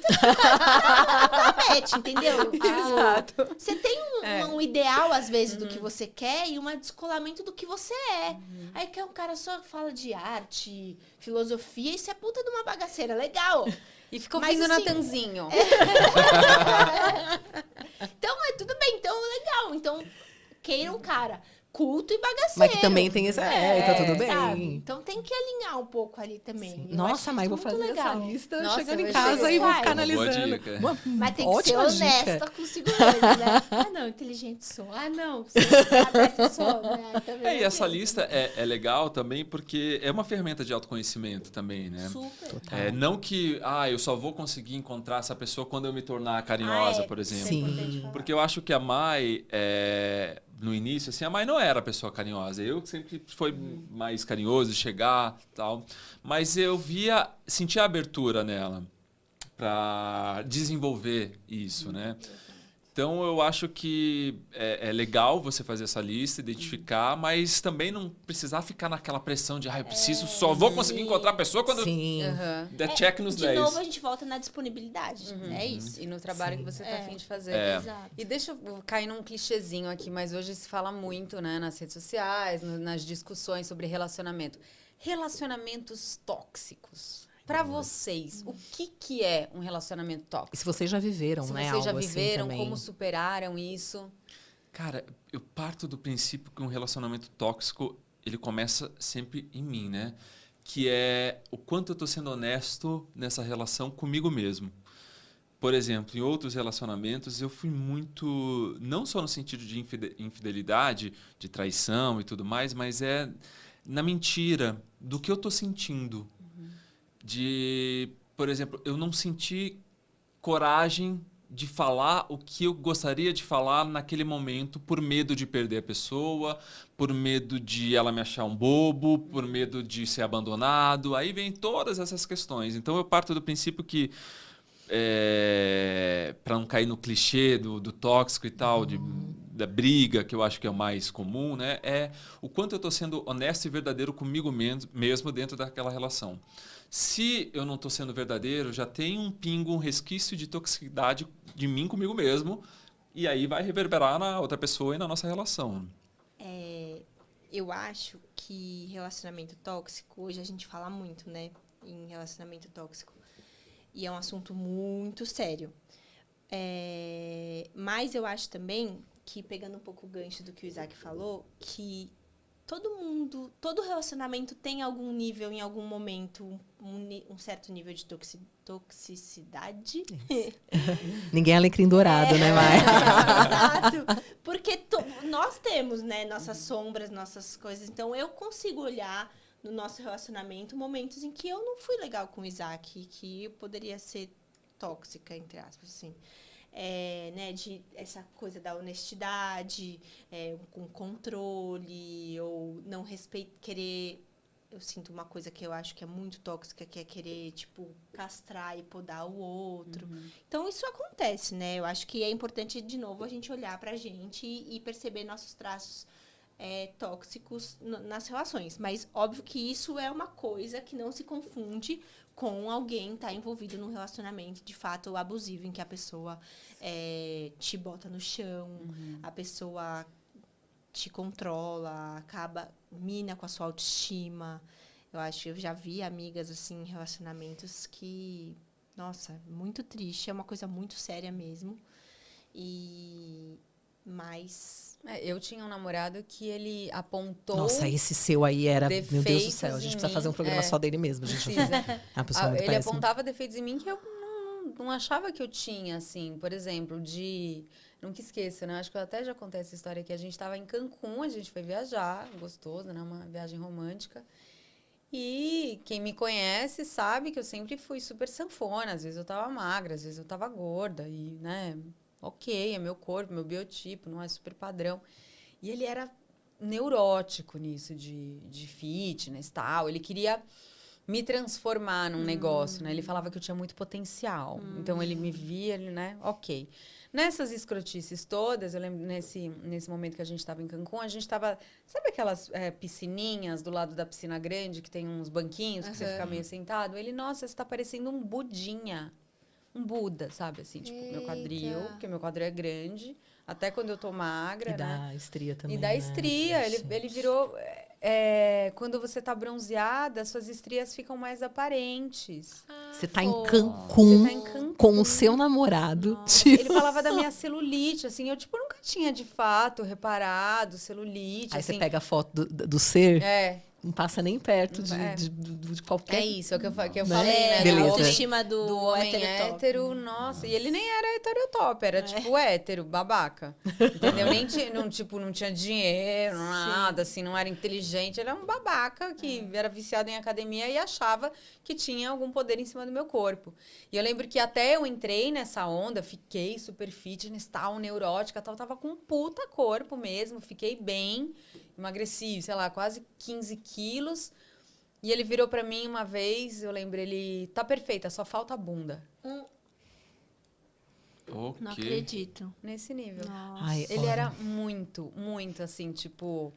entendeu? Exato. Você tem um ideal, às vezes, do que você quer e um descolamento do que você é. Aí quer um cara só que fala de arte, filosofia, e você é puta de uma bagaceira. Legal. E ficou Mas, vindo assim, Natanzinho. Então, tudo bem. Então, legal. Então, queira um cara culto e bagaceiro. Mas que também tem esse. Tá tudo bem. Sabe? Então tem que alinhar um pouco ali também. Eu Nossa, acho mas isso vou muito fazer legal. essa lista Nossa, chegando eu em casa achei e vou que ficar faz. Boa analisando. dica. Mas tem que ser ótima honesta dica. consigo mesmo, né? Não, inteligente sou. Não, sou aberta sou. Né? Também E essa lista é legal também porque é uma ferramenta de autoconhecimento também, né? Super. Não que, eu só vou conseguir encontrar essa pessoa quando eu me tornar carinhosa, por exemplo. Sim. importante falar. Porque eu acho que a Mai, no início, assim, a Mai não era a pessoa carinhosa. Eu sempre fui mais carinhoso de chegar e tal. Mas eu sentia a abertura nela para desenvolver isso, né? Então, eu acho que é legal você fazer essa lista, identificar, mas também não precisar ficar naquela pressão de, eu preciso, só vou conseguir encontrar a pessoa quando Sim. der check nos De 10. novo, a gente volta na disponibilidade. É isso. E no trabalho que você tá afim de fazer. Exato. E deixa eu cair num clichêzinho aqui, mas hoje se fala muito, né, nas redes sociais, nas discussões sobre relacionamento. Relacionamentos tóxicos. Pra vocês, o que é um relacionamento tóxico? E se vocês já viveram, Se né? vocês já algo viveram, assim como superaram isso? Cara, eu parto do princípio que um relacionamento tóxico, ele começa sempre em mim, né? Que é o quanto eu tô sendo honesto nessa relação comigo mesmo. Por exemplo, em outros relacionamentos, eu fui muito... Não só no sentido de infidelidade, de traição e tudo mais, mas é na mentira do que eu tô sentindo. Por exemplo, eu não senti coragem de falar o que eu gostaria de falar naquele momento por medo de perder a pessoa, por medo de ela me achar um bobo, por medo de ser abandonado. Aí vem todas essas questões. Então, eu parto do princípio que, para não cair no clichê do tóxico e tal, da briga, que eu acho que é o mais comum, né? É o quanto eu estou sendo honesto e verdadeiro comigo mesmo dentro daquela relação. Se eu não estou sendo verdadeiro, já tem um pingo, um resquício de toxicidade de mim comigo mesmo, e aí vai reverberar na outra pessoa e na nossa relação. Eu acho que relacionamento tóxico, hoje a gente fala muito, né, em relacionamento tóxico. E é um assunto muito sério. Mas eu acho também que, pegando um pouco o gancho do que o Isaac falou, que todo relacionamento tem algum nível, em algum momento, um certo nível de toxicidade. Ninguém é alecrim dourado, né, Maia? Exato. Porque nós temos, né, nossas sombras, nossas coisas. Então, eu consigo olhar no nosso relacionamento momentos em que eu não fui legal com o Isaac, que eu poderia ser tóxica, entre aspas, assim. né, de essa coisa da honestidade, com controle, ou não querer... Eu sinto uma coisa que eu acho que é muito tóxica, que é querer, tipo, castrar e podar o outro. Então, isso acontece, né? Eu acho que é importante, de novo, a gente olhar pra gente e perceber nossos traços tóxicos nas relações. Mas, óbvio que isso é uma coisa que não se confunde com alguém estar envolvido num relacionamento, de fato, abusivo, em que a pessoa te bota no chão, a pessoa te controla, mina com a sua autoestima. Eu já vi amigas, assim, em relacionamentos que, nossa, muito triste, é uma coisa muito séria mesmo. Mas... Eu tinha um namorado que ele apontou... Nossa, esse seu aí era... Meu Deus do defeitos céu, a gente em precisa fazer um mim. programa só dele mesmo. A gente Precisa. é uma pessoa muito Ele péssima. apontava defeitos em mim que eu não achava que eu tinha, assim. Por exemplo, nunca esqueço, né? Acho que eu até já contei essa história aqui. A gente estava em Cancún, a gente foi viajar, gostoso, né? Uma viagem romântica. E quem me conhece sabe que eu sempre fui super sanfona. Às vezes eu tava magra, às vezes eu tava gorda. E, né? Ok, é meu corpo, meu biotipo, não é super padrão. E ele era neurótico nisso de fitness e tal. Ele queria me transformar num negócio, né? Ele falava que eu tinha muito potencial. Então, ele me via, né? Ok. Nessas escrotices todas, eu lembro nesse momento que a gente estava em Cancún, a gente estava... Sabe aquelas piscininhas do lado da piscina grande, que tem uns banquinhos, que você fica meio sentado? Ele, nossa, você tá parecendo um budinha. Um Buda, sabe? Assim, tipo, meu quadril, porque meu quadril é grande. Até quando eu tô magra, E né? da estria também, E da estria. né? Ele virou... quando você tá bronzeada, suas estrias ficam mais aparentes. Você tá em Você Cancún tá em Cancún. com o seu namorado. Ele falava da minha celulite, assim. Eu, tipo, nunca tinha, de fato, reparado celulite, Aí assim. você pega a foto do ser, não passa nem perto É. de qualquer... É isso, é o que eu falei, né? Beleza. Do autoestima do homem heterotop. hétero, nossa. E ele nem era heterotop, era tipo hétero, babaca. Entendeu? Nem tinha, não tinha dinheiro, nada, assim, não era inteligente. Ele era um babaca que era viciado em academia e achava que tinha algum poder em cima do meu corpo. E eu lembro que até eu entrei nessa onda, fiquei super fitness, tal, neurótica, tal, tava com um puta corpo mesmo, fiquei bem, emagreci, sei lá, quase 15 quilos. E ele virou pra mim uma vez, eu lembro, ele... Tá perfeita, só falta a bunda. Ok. Não acredito. Nesse nível. Nossa. Ai, Ele olha, era muito, muito assim, tipo...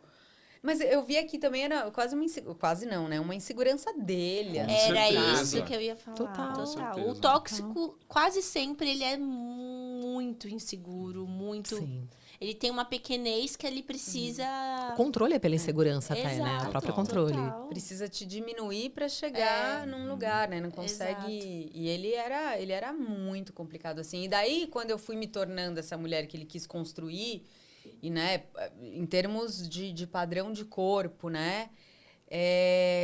Mas eu vi aqui também, era quase uma insegurança... Quase não, né? Uma insegurança dele. Com assim, Era certeza. isso que eu ia falar. Total. Com O certeza. tóxico, quase sempre, ele é muito inseguro, muito... sim. Ele tem uma pequenez que ele precisa... O controle é pela insegurança até, né? Exato. O próprio Total. controle. Total. Precisa te diminuir pra chegar num lugar, né? Não consegue... Exato. E ele era muito complicado, assim. E daí, quando eu fui me tornando essa mulher que ele quis construir, e, né, em termos de padrão de corpo, né?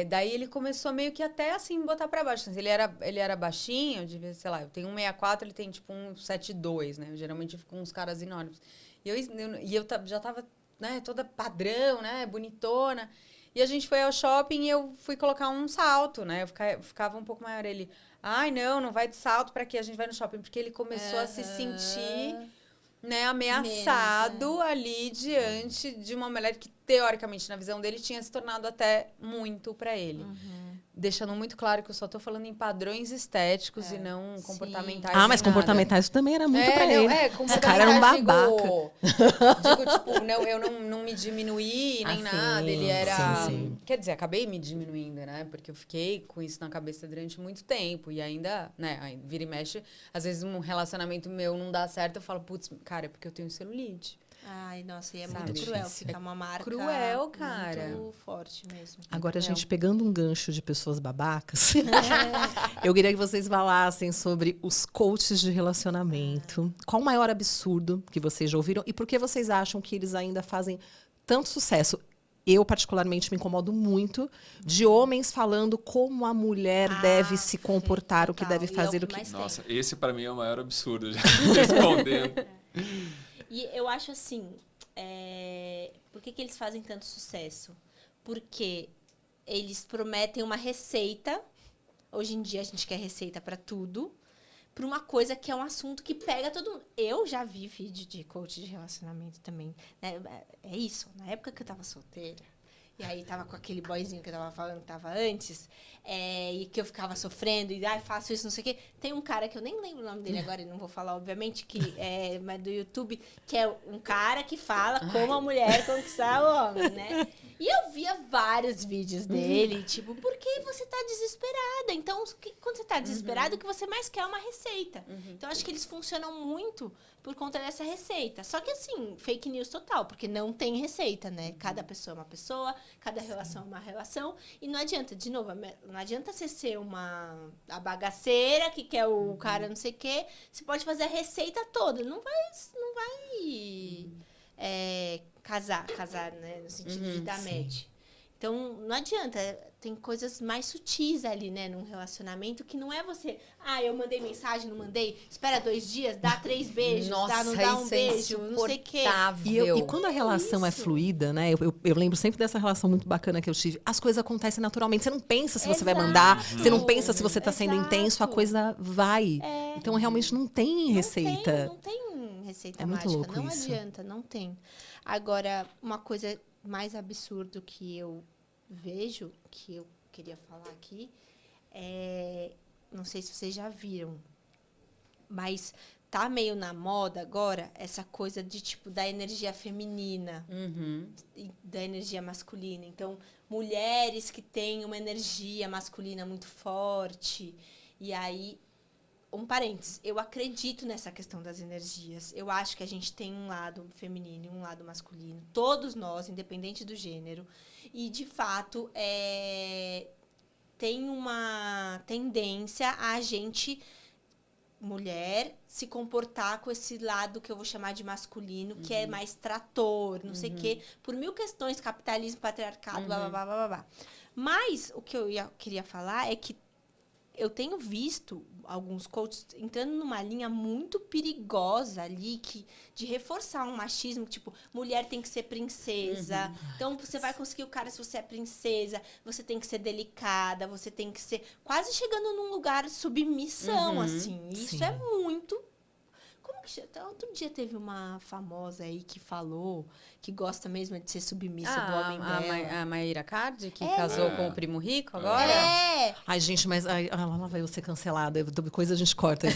Daí ele começou meio que até, assim, me botar pra baixo. Ele era baixinho, eu devia, sei lá, eu tenho 1,64, ele tem, tipo, 1,72, né? Eu geralmente fico com uns caras enormes. E eu já tava, né, toda padrão, né, bonitona. E a gente foi ao shopping e eu fui colocar um salto, né? Eu ficava um pouco maior. Ele, ai, não vai de salto, pra quê? A gente vai no shopping. Porque ele começou a se sentir, né, ameaçado ali diante de uma mulher que, teoricamente, na visão dele, tinha se tornado até muito pra ele. Deixando muito claro que eu só tô falando em padrões estéticos e não comportamentais. Ah, mas nem nada. comportamentais também era muito pra ele. Esse cara era um comportamentais, babaca. Digo, tipo, não, eu não me diminuí nem nada. Ele era... sim. Quer dizer, acabei me diminuindo, né? Porque eu fiquei com isso na cabeça durante muito tempo. E ainda, né, vira e mexe. Às vezes um relacionamento meu não dá certo, eu falo, putz, cara, é porque eu tenho celulite. Ai, nossa, e é Sabe? muito cruel. Difícil. Fica uma marca Cruel, cara. muito forte mesmo. Agora, cruel. gente, pegando um gancho de pessoas babacas, eu queria que vocês falassem sobre os coaches de relacionamento. Qual o maior absurdo que vocês já ouviram? E por que vocês acham que eles ainda fazem tanto sucesso? Eu, particularmente, me incomodo muito de homens falando como a mulher deve se comportar, o que total. deve E é fazer, o o que que... mais tem. Nossa, esse pra mim é o maior absurdo, já respondendo. E eu acho assim, por que eles fazem tanto sucesso? Porque eles prometem uma receita. Hoje em dia a gente quer receita para tudo. pra uma coisa que é um assunto que pega todo mundo. Eu já vi vídeo de coach de relacionamento também, né? É isso, na época que eu tava solteira, e aí tava com aquele boyzinho que eu tava falando que tava antes, e que eu ficava sofrendo, e faço isso, não sei o quê. Tem um cara que eu nem lembro o nome dele agora, e não vou falar, obviamente, que é mas do YouTube, que é um cara que fala como a mulher conquistar o homem, né? E eu via vários vídeos dele, tipo, por que você tá desesperada? Então, quando você tá desesperada, o que você mais quer é uma receita. Então, acho que eles funcionam muito por conta dessa receita. Só que, assim, fake news total, porque não tem receita, né? Cada pessoa é uma pessoa, cada relação é uma relação. E não adianta, de novo, não adianta você ser a bagaceira que quer o cara não sei o quê. Você pode fazer a receita toda. Não vai casar, né? No sentido de dar match. Então, não adianta. Tem coisas mais sutis ali, né? Num relacionamento que não é você... eu mandei mensagem, não mandei. Espera 2 dias, dá 3 beijos, Nossa, não dá um isso é beijo, não sei o quê. E quando a relação é fluida, né? Eu lembro sempre dessa relação muito bacana que eu tive. As coisas acontecem naturalmente. Você não pensa se você vai mandar. Você não pensa se você tá sendo intenso. A coisa vai. Então, realmente, não tem receita. Não tem receita muito mágica. louco Não isso. adianta, não tem. Agora, uma coisa mais absurda que eu vejo, que eu queria falar aqui, não sei se vocês já viram, mas tá meio na moda agora essa coisa de tipo da energia feminina e da energia masculina. Então, mulheres que têm uma energia masculina muito forte. E aí, um parênteses, eu acredito nessa questão das energias. Eu acho que a gente tem um lado feminino e um lado masculino. Todos nós, independente do gênero. E, de fato, tem uma tendência a gente, mulher, se comportar com esse lado que eu vou chamar de masculino, que é mais trator, não sei o quê. Por 1000 questões, capitalismo, patriarcado, blá, blá, blá, blá, blá. Mas o que eu queria falar é que eu tenho visto alguns coaches entrando numa linha muito perigosa ali, de reforçar um machismo, tipo, mulher tem que ser princesa. Então, você vai conseguir o cara se você é princesa, você tem que ser delicada, você tem que ser... Quase chegando num lugar de submissão, assim. Isso Sim. é muito... Como que chama? Outro dia teve uma famosa aí que falou que gosta mesmo de ser submissa do homem dela. A Maíra Cardi, que casou com o primo rico agora? Ai, gente, mas lá vai eu ser cancelada. Coisa a gente corta.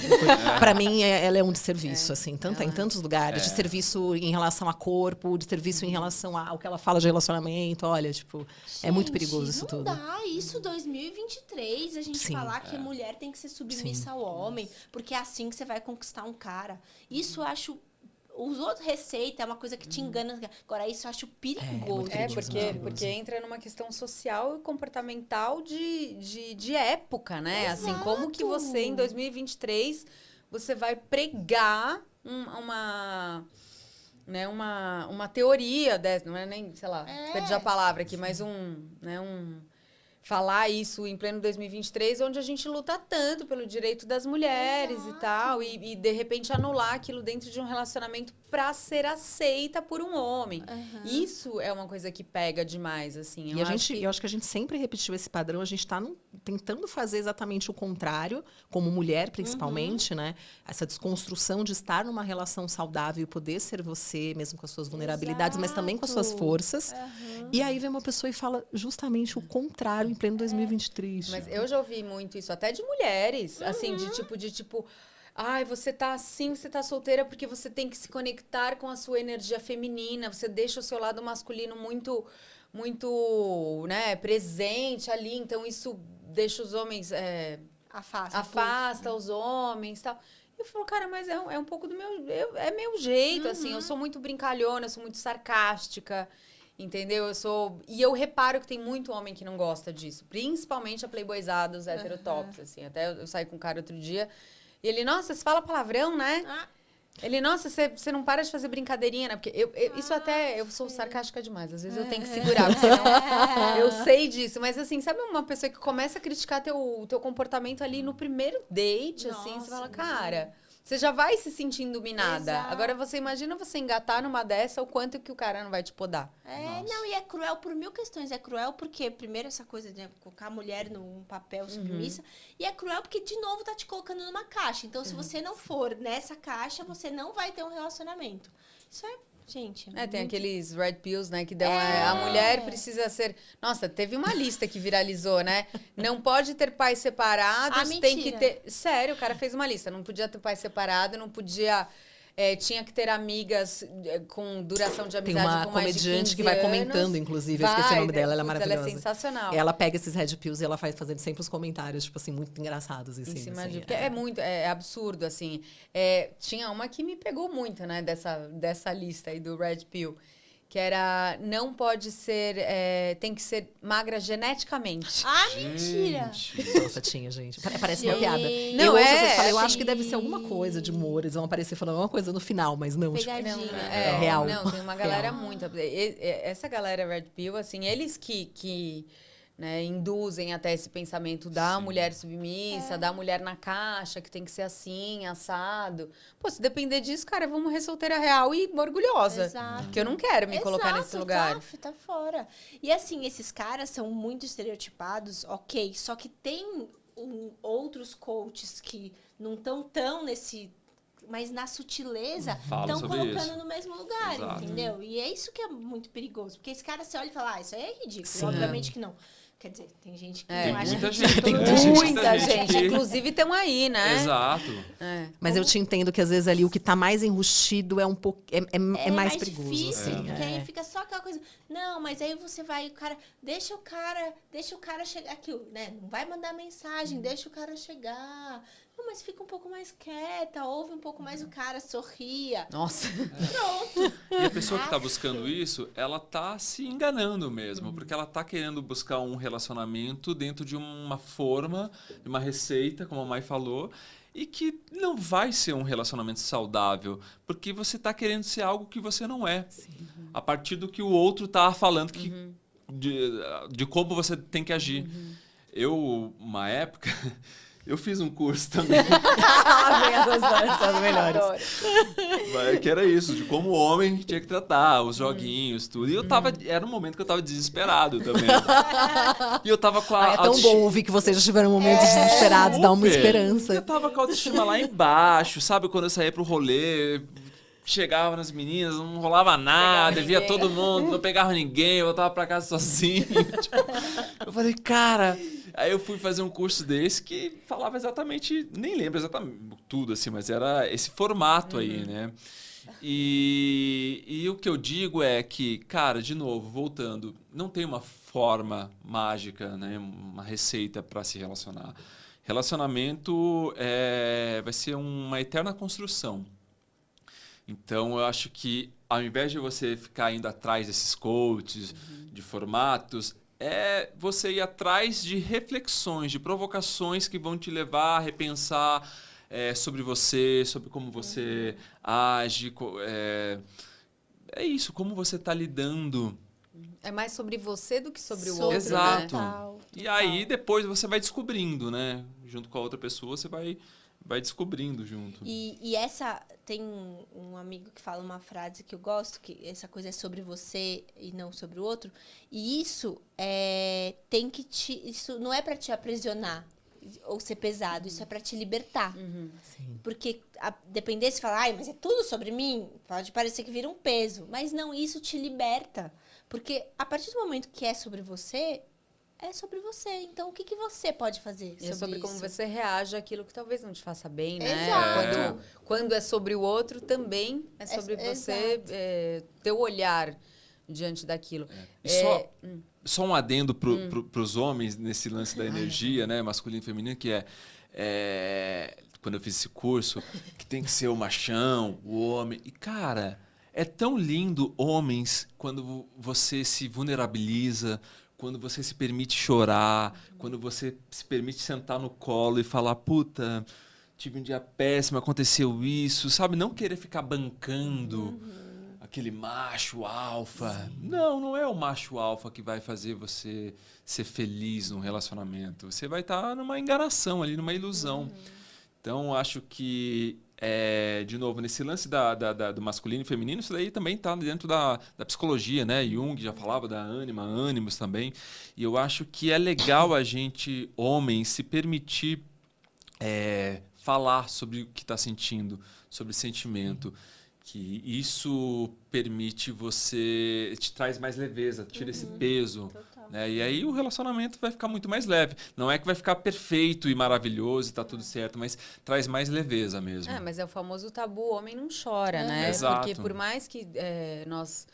Pra mim, ela é um desserviço, assim. Em tantos lugares. De serviço em relação a corpo, de serviço em relação ao que ela fala de relacionamento. Olha, tipo, é muito perigoso isso tudo. Não dá isso 2023, a gente falar que a mulher tem que ser submissa ao homem, porque é assim que você vai conquistar um cara. Isso eu acho... Os outros receita é uma coisa que te engana. Agora, isso eu acho perigoso. Porque entra numa questão social e comportamental de época, né? Exato. Assim, como que você, em 2023, você vai pregar uma teoria dessa, não é nem, sei lá, perdi a palavra aqui, mas falar isso em pleno 2023, onde a gente luta tanto pelo direito das mulheres e tal, e de repente anular aquilo dentro de um relacionamento para ser aceita por um homem. Isso é uma coisa que pega demais, assim. Eu acho que a gente sempre repetiu esse padrão, a gente está tentando fazer exatamente o contrário, como mulher, principalmente, né? Essa desconstrução de estar numa relação saudável e poder ser você, mesmo com as suas vulnerabilidades, mas também com as suas forças. E aí vem uma pessoa e fala justamente o contrário em pleno 2023. Mas eu já ouvi muito isso, até de mulheres, assim, de tipo... Ai, você tá assim, você tá solteira porque você tem que se conectar com a sua energia feminina. Você deixa o seu lado masculino muito, né, presente ali. Então, isso deixa os homens... afasta os homens e tal. Eu falo, cara, mas é um pouco do meu... É meu jeito, assim. Eu sou muito brincalhona, eu sou muito sarcástica, entendeu? E eu reparo que tem muito homem que não gosta disso. Principalmente a playboyzada, os heterotops, assim. Até eu saí com um cara outro dia... E ele, nossa, você fala palavrão, né? Ele, nossa, você não para de fazer brincadeirinha, né? Porque eu sou sarcástica demais. Às vezes eu tenho que segurar, porque senão eu sei disso. Mas assim, sabe uma pessoa que começa a criticar teu comportamento ali no primeiro date, assim? Você fala, cara, Você já vai se sentindo dominada. Exato. Agora você imagina você engatar numa dessa, o quanto que o cara não vai te podar. Nossa. Não, e é cruel por mil questões. É cruel porque, primeiro, essa coisa de colocar a mulher num papel submissa. E é cruel porque, de novo, tá te colocando numa caixa. Então, se você não for nessa caixa, você não vai ter um relacionamento. Isso é, gente... Tem muito- aqueles red pills, né? Que dão. A mulher precisa ser. Nossa, teve uma lista que viralizou, né? Não pode ter pais separados, tem que mentira. ter. Sério, o cara fez uma lista. Não podia ter pai separado, não podia. Tinha que ter amigas com duração de Tem amizade uma com mais de comediante 15 que vai anos. comentando, inclusive, eu esqueci o nome dela, ela é Putz, maravilhosa. Ela é sensacional. Ela pega esses red pills e ela faz fazendo sempre os comentários, tipo assim, muito engraçados em Em cima. cima assim, de. Porque é absurdo, assim. Tinha uma que me pegou muito, né, dessa lista aí do Red Pill. Que era. Não pode ser. Tem que ser magra geneticamente. Ah, mentira! Gente. Nossa, tinha, gente. Parece uma piada. Não, Eu ouço é, vocês falam, eu assim- acho que deve ser alguma coisa de humor. Eles vão aparecer falando alguma coisa no final, mas não. Tipo, Pegadinha. É real. Não, tem uma galera muito. Essa galera Red Pill, assim, eles que né, induzem até esse pensamento da Sim. mulher submissa, da mulher na caixa, que tem que ser assim, assado. Pô, se depender disso, cara, vamos morrer solteira real e orgulhosa. Exato. Porque eu não quero me colocar nesse Exato, lugar. Tá fora. E assim, esses caras são muito estereotipados, ok. Só que tem outros coaches que não estão tão nesse... Mas na sutileza, Falam estão sobre colocando isso. no mesmo lugar, Exato. entendeu? E é isso que é muito perigoso. Porque esse cara, você olha e fala, isso aí é ridículo. Sim. Obviamente que não. Quer dizer, tem gente que Tem não acha muita ridículo. gente, Tem né? Muita gente. que- Inclusive, estão aí, né? Exato. É. Mas eu te entendo que às vezes ali o que tá mais enrustido é um pouco. É mais perigoso. difícil, assim, porque é. aí fica só aquela coisa. Não, mas aí você vai, o cara, deixa o cara chegar aqui, né? Não vai mandar mensagem, deixa o cara chegar. Não, mas fica um pouco mais quieta, ouve um pouco mais o cara, sorria. Nossa. Pronto. E a pessoa que está buscando isso, ela tá se enganando mesmo, porque ela tá querendo buscar um relacionamento dentro de uma forma, de uma receita, como a Mai falou, e que não vai ser um relacionamento saudável, porque você tá querendo ser algo que você não é. A partir do que o outro tá falando que de como você tem que agir. Eu, uma época, eu fiz um curso também. Vem as histórias, são as melhores. Mas que era isso, de como o homem tinha que tratar, os joguinhos, tudo. E eu tava. Era um momento que eu tava desesperado também. E eu tava com a. Ai, é tão bom ouvir que vocês já tiveram momentos desesperados, dá uma Super. esperança. Eu tava com a autoestima lá embaixo, sabe? Quando eu saía pro rolê, chegava nas meninas, não rolava nada, via ninguém. todo mundo, não pegava ninguém, eu voltava pra casa sozinho. Tipo, eu falei, cara. Aí eu fui fazer um curso desse que falava exatamente, nem lembro exatamente tudo, assim, mas era esse formato aí, né? E o que eu digo é que, cara, de novo, voltando, não tem uma forma mágica, né? Uma receita para se relacionar. Relacionamento vai ser uma eterna construção. Então, eu acho que ao invés de você ficar indo atrás desses coaches, de formatos, é você ir atrás de reflexões, de provocações que vão te levar a repensar sobre você, sobre como você age. É isso, como você está lidando. É mais sobre você do que sobre o Sobre- outro, Exato. né? Total, E aí, depois você vai descobrindo, né? Junto com a outra pessoa, você vai descobrindo junto. E essa, tem um amigo que fala uma frase que eu gosto, que essa coisa é sobre você e não sobre o outro. E isso isso não é pra te aprisionar ou ser pesado, isso é pra te libertar. Sim. Porque depender se falar, ai, mas é tudo sobre mim, pode parecer que vira um peso. Mas não, isso te liberta. Porque a partir do momento que é sobre você, é sobre você. Então, o que você pode fazer E é sobre isso? como você reage àquilo que talvez não te faça bem, né? Exato. Quando é sobre o outro, também é sobre você ter o olhar diante daquilo. E só um adendo pros homens nesse lance da energia, né? Masculino e feminino, que quando eu fiz esse curso, que tem que ser o machão, o homem. E, cara, é tão lindo, homens, quando você se vulnerabiliza, quando você se permite chorar, quando você se permite sentar no colo e falar, puta, tive um dia péssimo, aconteceu isso, sabe? Não querer ficar bancando aquele macho alfa. Não é o macho alfa que vai fazer você ser feliz num relacionamento. Você vai estar numa enganação ali, numa ilusão. Então, acho que de novo, nesse lance do masculino e feminino, isso daí também está dentro da psicologia, né? Jung já falava da ânima, ânimos também. E eu acho que é legal a gente, homem, se permitir falar sobre o que está sentindo, sobre sentimento. Que isso permite você, te traz mais leveza, tira esse peso. Né? E aí o relacionamento vai ficar muito mais leve. Não é que vai ficar perfeito e maravilhoso e tá tudo certo, mas traz mais leveza mesmo. Mas é o famoso tabu, o homem não chora, né? Exato. Porque por mais que nós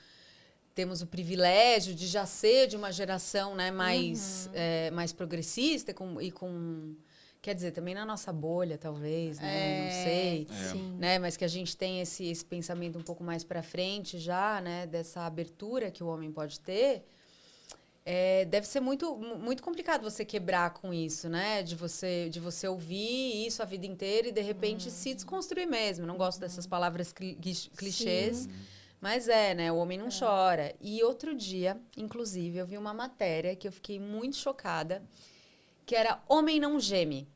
temos o privilégio de já ser de uma geração, né, mais progressista e com... Quer dizer, também na nossa bolha, talvez, né? Não sei. Sim. Né? Mas que a gente tem esse pensamento um pouco mais para frente já, né? Dessa abertura que o homem pode ter. Deve ser muito, muito complicado você quebrar com isso, né? De você ouvir isso a vida inteira e, de repente, se desconstruir mesmo. Não gosto dessas palavras clichês. Sim. Mas né? O homem não chora. E outro dia, inclusive, eu vi uma matéria que eu fiquei muito chocada, que era Homem Não Geme.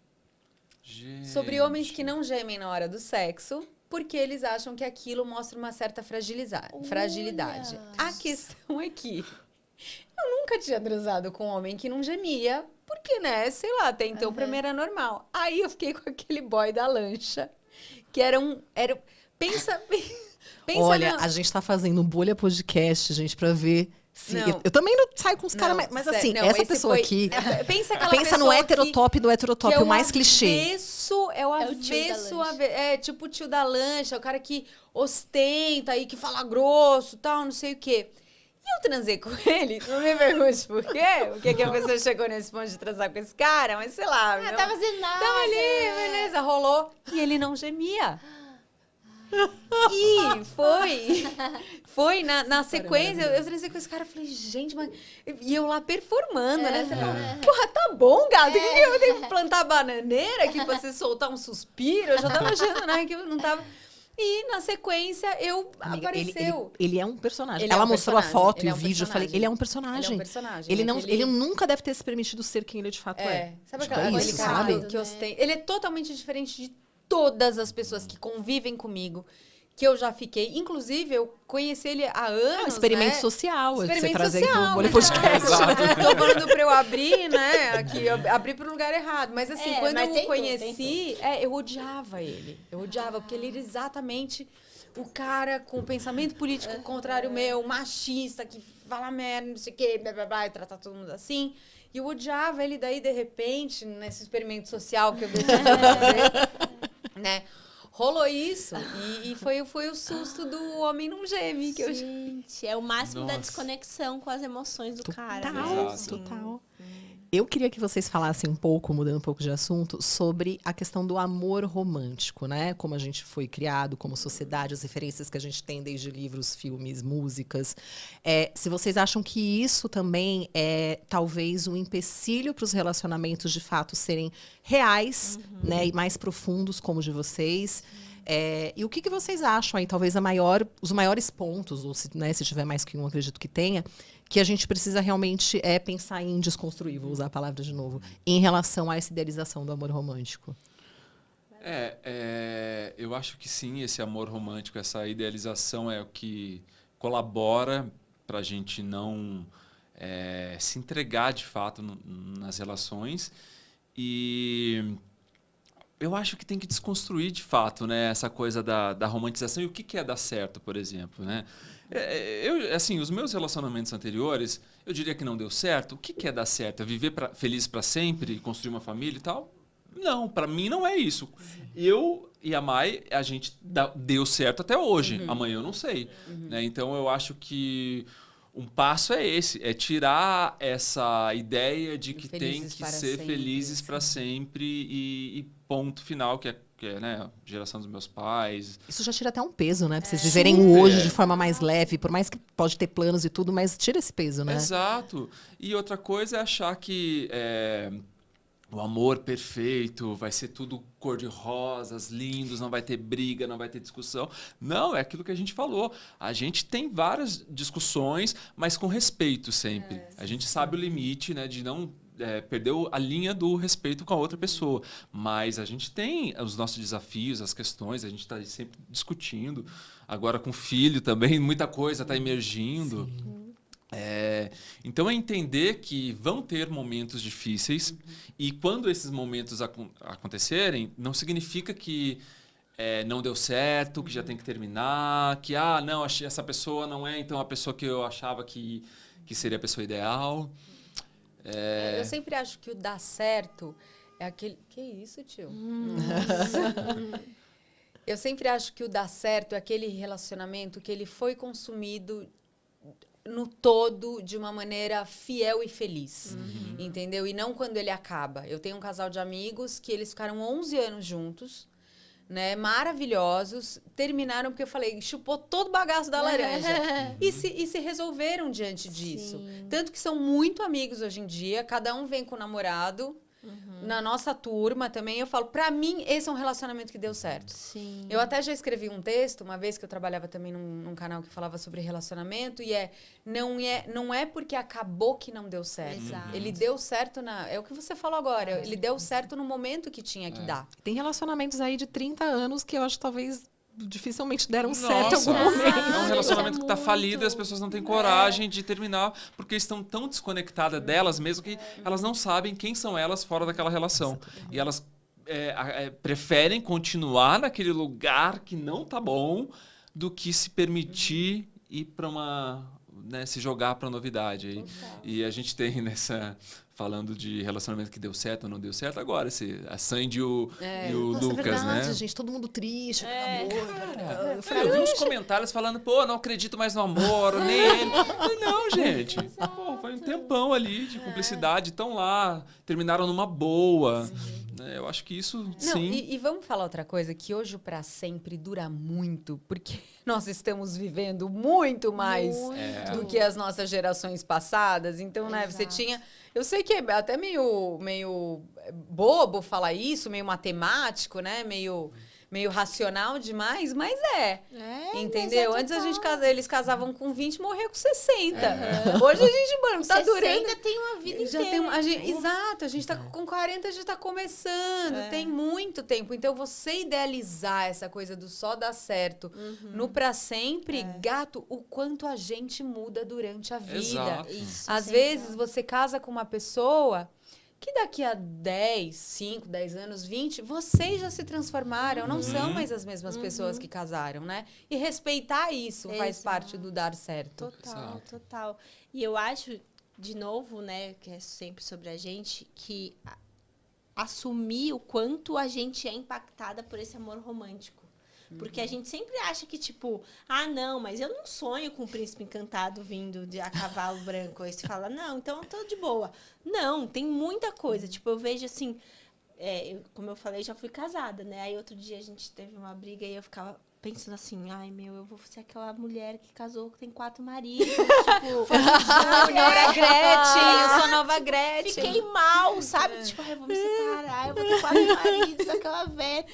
Gente. Sobre homens que não gemem na hora do sexo, porque eles acham que aquilo mostra uma certa fragilidade. A questão é que eu nunca tinha transado com um homem que não gemia, porque, né, sei lá, até então pra mim era normal. Aí eu fiquei com aquele boy da lancha, que pensa Olha, a gente tá fazendo um Bolha Podcast, gente, pra ver... Eu também não saio com os caras, mas assim, essa pessoa aqui... Pensa no heterotop do heterotop, o mais clichê. É o avesso, tipo o tio da lancha, o cara que ostenta e que fala grosso, tal, não sei o quê. E eu transei com ele, não me pergunte por quê, porque que a pessoa chegou nesse ponto de transar com esse cara, mas sei lá. Não tava fazendo nada. Tava ali, beleza, rolou. E ele não gemia. E foi na sequência, eu transei com esse cara, falei, gente, mas... E eu lá performando, né? Você fala, porra, tá bom, gato, que eu tenho que plantar bananeira aqui pra você soltar um suspiro? Eu já tava achando, né, que eu não tava... E na sequência, Amiga, apareceu. Ele é um personagem. Ele Ela é um mostrou a personagem, foto e o vídeo, eu falei, ele é um personagem. Ele é um personagem. Ele nunca deve ter se permitido ser quem ele de fato é. Sabe Tipo, aquele isso, cara sabe? que ostenta? Ele é totalmente diferente de todas as pessoas que convivem comigo, que eu já fiquei. Inclusive, eu conheci ele há anos, um experimento né? social. Experimento você trazer aqui social, no Bolha mas- Podcast. Tô falando pra eu abrir, né? Aqui, eu abri pro lugar errado. Mas assim, quando mas eu o tentou, conheci, eu odiava ele. Eu odiava, porque ele era exatamente o cara com pensamento político contrário ao meu, machista, que fala merda, não sei o quê, blá, blá, blá, e tratar todo mundo assim. E eu odiava ele daí, de repente, nesse experimento social que eu decidi fazer, né? Rolou isso. E foi o susto do homem não geme. Que eu... Gente, é o máximo da Nossa. desconexão com as emoções do cara. né? Total, Exato. total. Eu queria que vocês falassem um pouco, mudando um pouco de assunto, sobre a questão do amor romântico, né? Como a gente foi criado, como sociedade, as referências que a gente tem desde livros, filmes, músicas. Se vocês acham que isso também é talvez um empecilho para os relacionamentos de fato serem reais, né? E mais profundos, como o de vocês. E o que vocês acham aí, talvez os maiores pontos, ou se tiver mais que um, acredito que tenha, que a gente precisa realmente pensar em desconstruir, vou usar a palavra de novo, em relação a essa idealização do amor romântico? Eu acho que sim, esse amor romântico, essa idealização é o que colabora para a gente não se entregar de fato nas relações. E eu acho que tem que desconstruir de fato, né, essa coisa da romantização. E o que é dar certo, por exemplo, né? Os meus relacionamentos anteriores, eu diria que não deu certo. O que é dar certo? É viver feliz para sempre, construir uma família e tal? Não, para mim não é isso. Eu e a Mai, a gente deu certo até hoje. Amanhã eu não sei. Né? Então eu acho que um passo é esse, é tirar essa ideia de que tem que ser felizes para sempre e ponto final, que é né, a geração dos meus pais. Isso já tira até um peso, né? Pra vocês viverem o hoje de forma mais leve, por mais que pode ter planos e tudo, mas tira esse peso, né? Exato. E outra coisa é achar que o amor perfeito vai ser tudo cor-de-rosas, lindos, não vai ter briga, não vai ter discussão. Não, é aquilo que a gente falou. A gente tem várias discussões, mas com respeito sempre. A gente sabe o limite, né, de não perdeu a linha do respeito com a outra pessoa. Mas a gente tem os nossos desafios, as questões, a gente está sempre discutindo. Agora com o filho também, muita coisa está emergindo. Então é entender que vão ter momentos difíceis e quando esses momentos acontecerem, não significa que não deu certo, que já tem que terminar, que não, essa pessoa não é então a pessoa que eu achava que seria a pessoa ideal. Eu sempre acho que o dar certo é aquele... Que isso, tio? Nossa. Eu sempre acho que o dar certo é aquele relacionamento que ele foi consumido no todo de uma maneira fiel e feliz, entendeu? E não quando ele acaba. Eu tenho um casal de amigos que eles ficaram 11 anos juntos, né? Maravilhosos. Terminaram porque eu falei, chupou todo o bagaço da laranja. E se resolveram diante disso. Tanto que são muito amigos hoje em dia. Cada um vem com o namorado. Na nossa turma também, eu falo, pra mim, esse é um relacionamento que deu certo. Sim. Eu até já escrevi um texto, uma vez que eu trabalhava também num canal que falava sobre relacionamento, e não é porque acabou que não deu certo. Exato. Ele deu certo é o que você falou agora, ele deu certo no momento que tinha que dar. Tem relacionamentos aí de 30 anos que eu acho que talvez dificilmente deram Nossa, certo em algum momento. É um relacionamento que está muito. falido e as pessoas não têm coragem de terminar porque estão tão desconectadas delas mesmo que elas não sabem quem são elas fora daquela relação. E elas preferem continuar naquele lugar que não tá bom do que se permitir ir para se jogar para novidade. E a gente tem falando de relacionamento que deu certo ou não deu certo, agora a Sandy e o Nossa, Lucas, é verdade, né? gente, todo mundo triste, Eu vi uns comentários falando, não acredito mais no amor, nem ele. Mas não, gente. Foi um tempão ali de cumplicidade, estão lá, terminaram numa boa. Eu acho que isso, Não, sim. e vamos falar outra coisa, que hoje o pra sempre dura muito, porque nós estamos vivendo muito mais do que as nossas gerações passadas. Então, né, você tinha... Eu sei que é até meio bobo falar isso, meio matemático, né? Meio racional demais, mas entendeu? Mas Antes eles casavam com 20 e morriam com 60. Hoje a gente, mano, tá 60 durando... tem uma vida Já inteira. Exato, a gente tá com 40, a gente tá começando, tem muito tempo. Então, você idealizar essa coisa do só dar certo no pra sempre, gato, o quanto a gente muda durante a vida. Exato. Isso, Às sempre vezes, você casa com uma pessoa que daqui a 5, 10 anos, 20, vocês já se transformaram, não são mais as mesmas pessoas que casaram, né? E respeitar isso faz parte do dar certo. Total. E eu acho, de novo, né, que é sempre sobre a gente, que assumir o quanto a gente é impactada por esse amor romântico. Porque a gente sempre acha que, tipo, não, mas eu não sonho com um príncipe encantado vindo a cavalo branco. Aí você fala, não, então eu tô de boa. Não, tem muita coisa. Tipo, eu vejo assim, como eu falei, já fui casada, né? Aí outro dia a gente teve uma briga e eu ficava pensando assim, eu vou ser aquela mulher que casou, que tem 4 maridos. Tipo, Senhora Gretchen, eu sou nova Gretchen. Fiquei mal, sabe? Tipo, eu vou me separar, eu vou ter 4 maridos, aquela velha,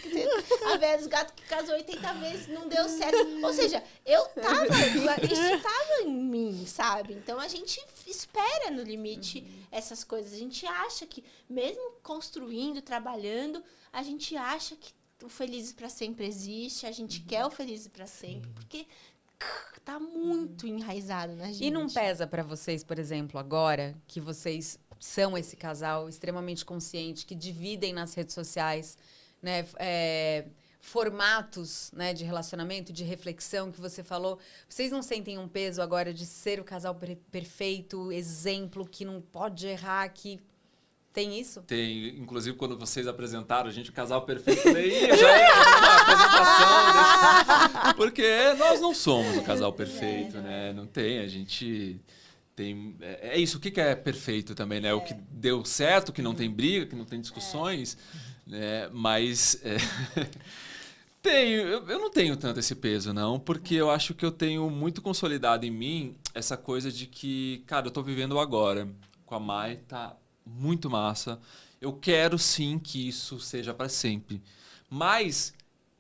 a velha dos gatos que casou 80 vezes, não deu certo. Ou seja, isso tava em mim, sabe? Então a gente espera no limite essas coisas. A gente acha que, mesmo construindo, trabalhando, a gente acha que o Felizes para Sempre existe, a gente quer o Felizes para Sempre, porque tá muito enraizado na gente. E não pesa pra vocês, por exemplo, agora que vocês são esse casal extremamente consciente, que dividem nas redes sociais, né, formatos, né, de relacionamento, de reflexão que você falou. Vocês não sentem um peso agora de ser o casal perfeito, exemplo, que não pode errar, que... Tem isso? Tem, inclusive quando vocês apresentaram a gente, o casal perfeito, daí eu já ia fazer uma apresentação, porque nós não somos o casal perfeito, né? Não tem, a gente tem... É isso, o que é perfeito também, né? O que deu certo, que não tem briga, que não tem discussões, né? Mas eu não tenho tanto esse peso, não, porque eu acho que eu tenho muito consolidado em mim essa coisa de que, cara, eu tô vivendo agora com a Mai, tá muito massa. Eu quero sim que isso seja para sempre. Mas,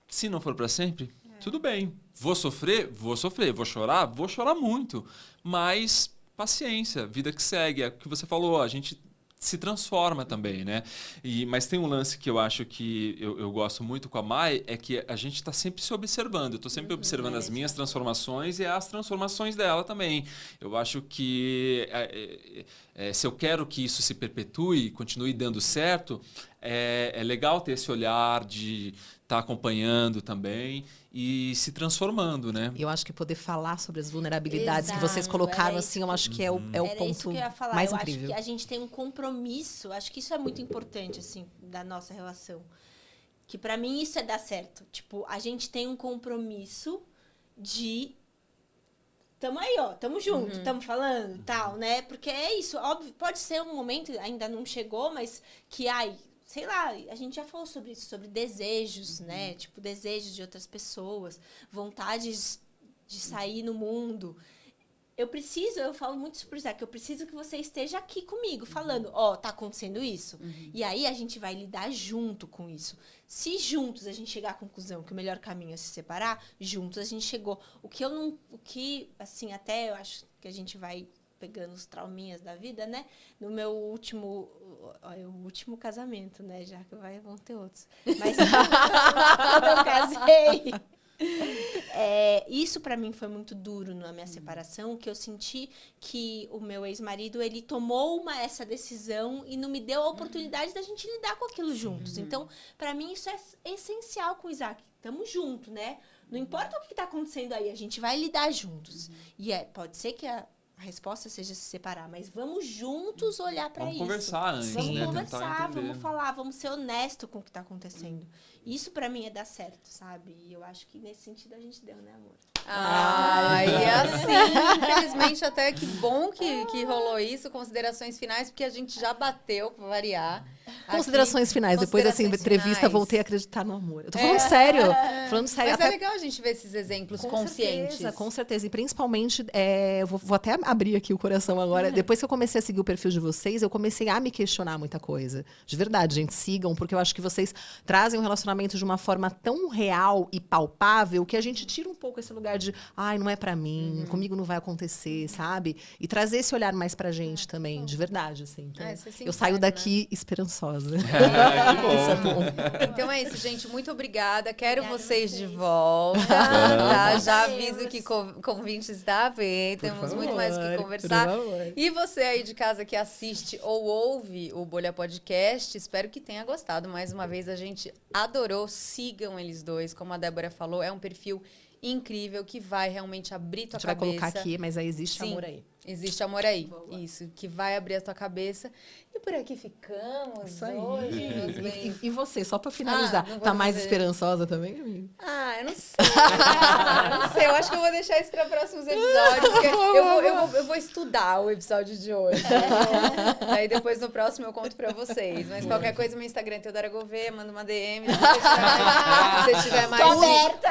se não for para sempre, tudo bem. Vou sofrer? Vou sofrer. Vou chorar? Vou chorar muito. Mas, paciência. Vida que segue. É o que você falou. A gente se transforma também, né? Mas tem um lance que eu acho que eu gosto muito com a Mai, é que a gente está sempre se observando. Eu estou sempre observando as minhas transformações e as transformações dela também. Eu acho que se eu quero que isso se perpetue, continue dando certo, é legal ter esse olhar de estar acompanhando também e se transformando, né? Eu acho que poder falar sobre as vulnerabilidades que vocês Exato, colocaram, era assim, isso eu acho que é o Era isso ponto que eu ia falar. mais eu incrível. acho que a gente tem um compromisso. Acho que isso é muito importante, assim, da nossa relação. Que pra mim isso é dar certo. Tipo, a gente tem um compromisso de... Tamo aí, ó. Tamo junto. Tamo falando, tal, né? Porque é isso. Óbvio, pode ser um momento, ainda não chegou, mas que, sei lá, a gente já falou sobre isso, sobre desejos, né? Tipo, desejos de outras pessoas, vontades de sair no mundo. Eu falo muito isso pro Zé, que eu preciso que você esteja aqui comigo, falando, tá acontecendo isso. E aí a gente vai lidar junto com isso. Se juntos a gente chegar à conclusão que o melhor caminho é se separar, juntos a gente chegou. Assim, até eu acho que a gente vai pegando os trauminhas da vida, né? No meu último casamento, né? Já que vão ter outros. Mas quando eu casei... isso pra mim foi muito duro na minha separação, que eu senti que o meu ex-marido, ele tomou essa decisão e não me deu a oportunidade da gente lidar com aquilo juntos. Então, pra mim, isso é essencial com o Isaac. Tamo junto, né? Não importa o que tá acontecendo aí, a gente vai lidar juntos. E pode ser que a resposta seja se separar, mas vamos juntos olhar pra isso. Vamos conversar antes, Vamos né? conversar, vamos falar, vamos ser honesto com o que tá acontecendo. Isso pra mim é dar certo, sabe? E eu acho que nesse sentido a gente deu, né, amor? E assim, infelizmente, até que bom que rolou isso. Considerações finais, porque a gente já bateu, pra variar. Considerações finais. Depois dessa entrevista, voltei a acreditar no amor. Eu tô falando sério. Falando sério. Mas é legal a gente ver esses exemplos conscientes. Com certeza. E principalmente, eu vou até abrir aqui o coração agora. Depois que eu comecei a seguir o perfil de vocês, eu comecei a me questionar muita coisa. De verdade, gente, sigam, porque eu acho que vocês trazem um relacionamento de uma forma tão real e palpável que a gente tira um pouco esse lugar de não é pra mim, comigo não vai acontecer, sabe? E trazer esse olhar mais pra gente também, de verdade, assim. Então, eu saio daqui esperançosa. Isso é bom. Então é isso, gente. Muito obrigada. Quero vocês de vocês. volta. Tá? Já aviso que convite está feito. Temos muito mais o que conversar. E você aí de casa que assiste ou ouve o Bolha Podcast, espero que tenha gostado. Mais uma vez, a gente adorou. Sigam eles dois. Como a Débora falou, é um perfil incrível que vai realmente abrir tua cabeça. A gente vai colocar aqui, mas aí existe amor aí. Existe amor aí. Boa. Isso, que vai abrir a tua cabeça. E por aqui ficamos Isso aí. hoje, meus bens. E você, só pra finalizar, não vou tá mais fazer. esperançosa também, amigo? Eu não sei. Não sei, eu acho que eu vou deixar isso para próximos episódios. Eu vou estudar o episódio de hoje. Aí depois no próximo eu conto para vocês. Mas qualquer coisa, meu Instagram é Teodora Gouveia, manda uma DM. Se você tiver mais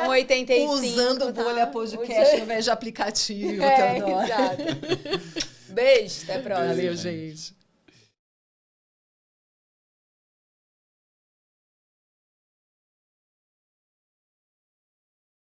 um 85. Usando o Bolha Podcast ao invés de aplicativo, Teodora. Exato. Beijo, até a próxima. Valeu, gente.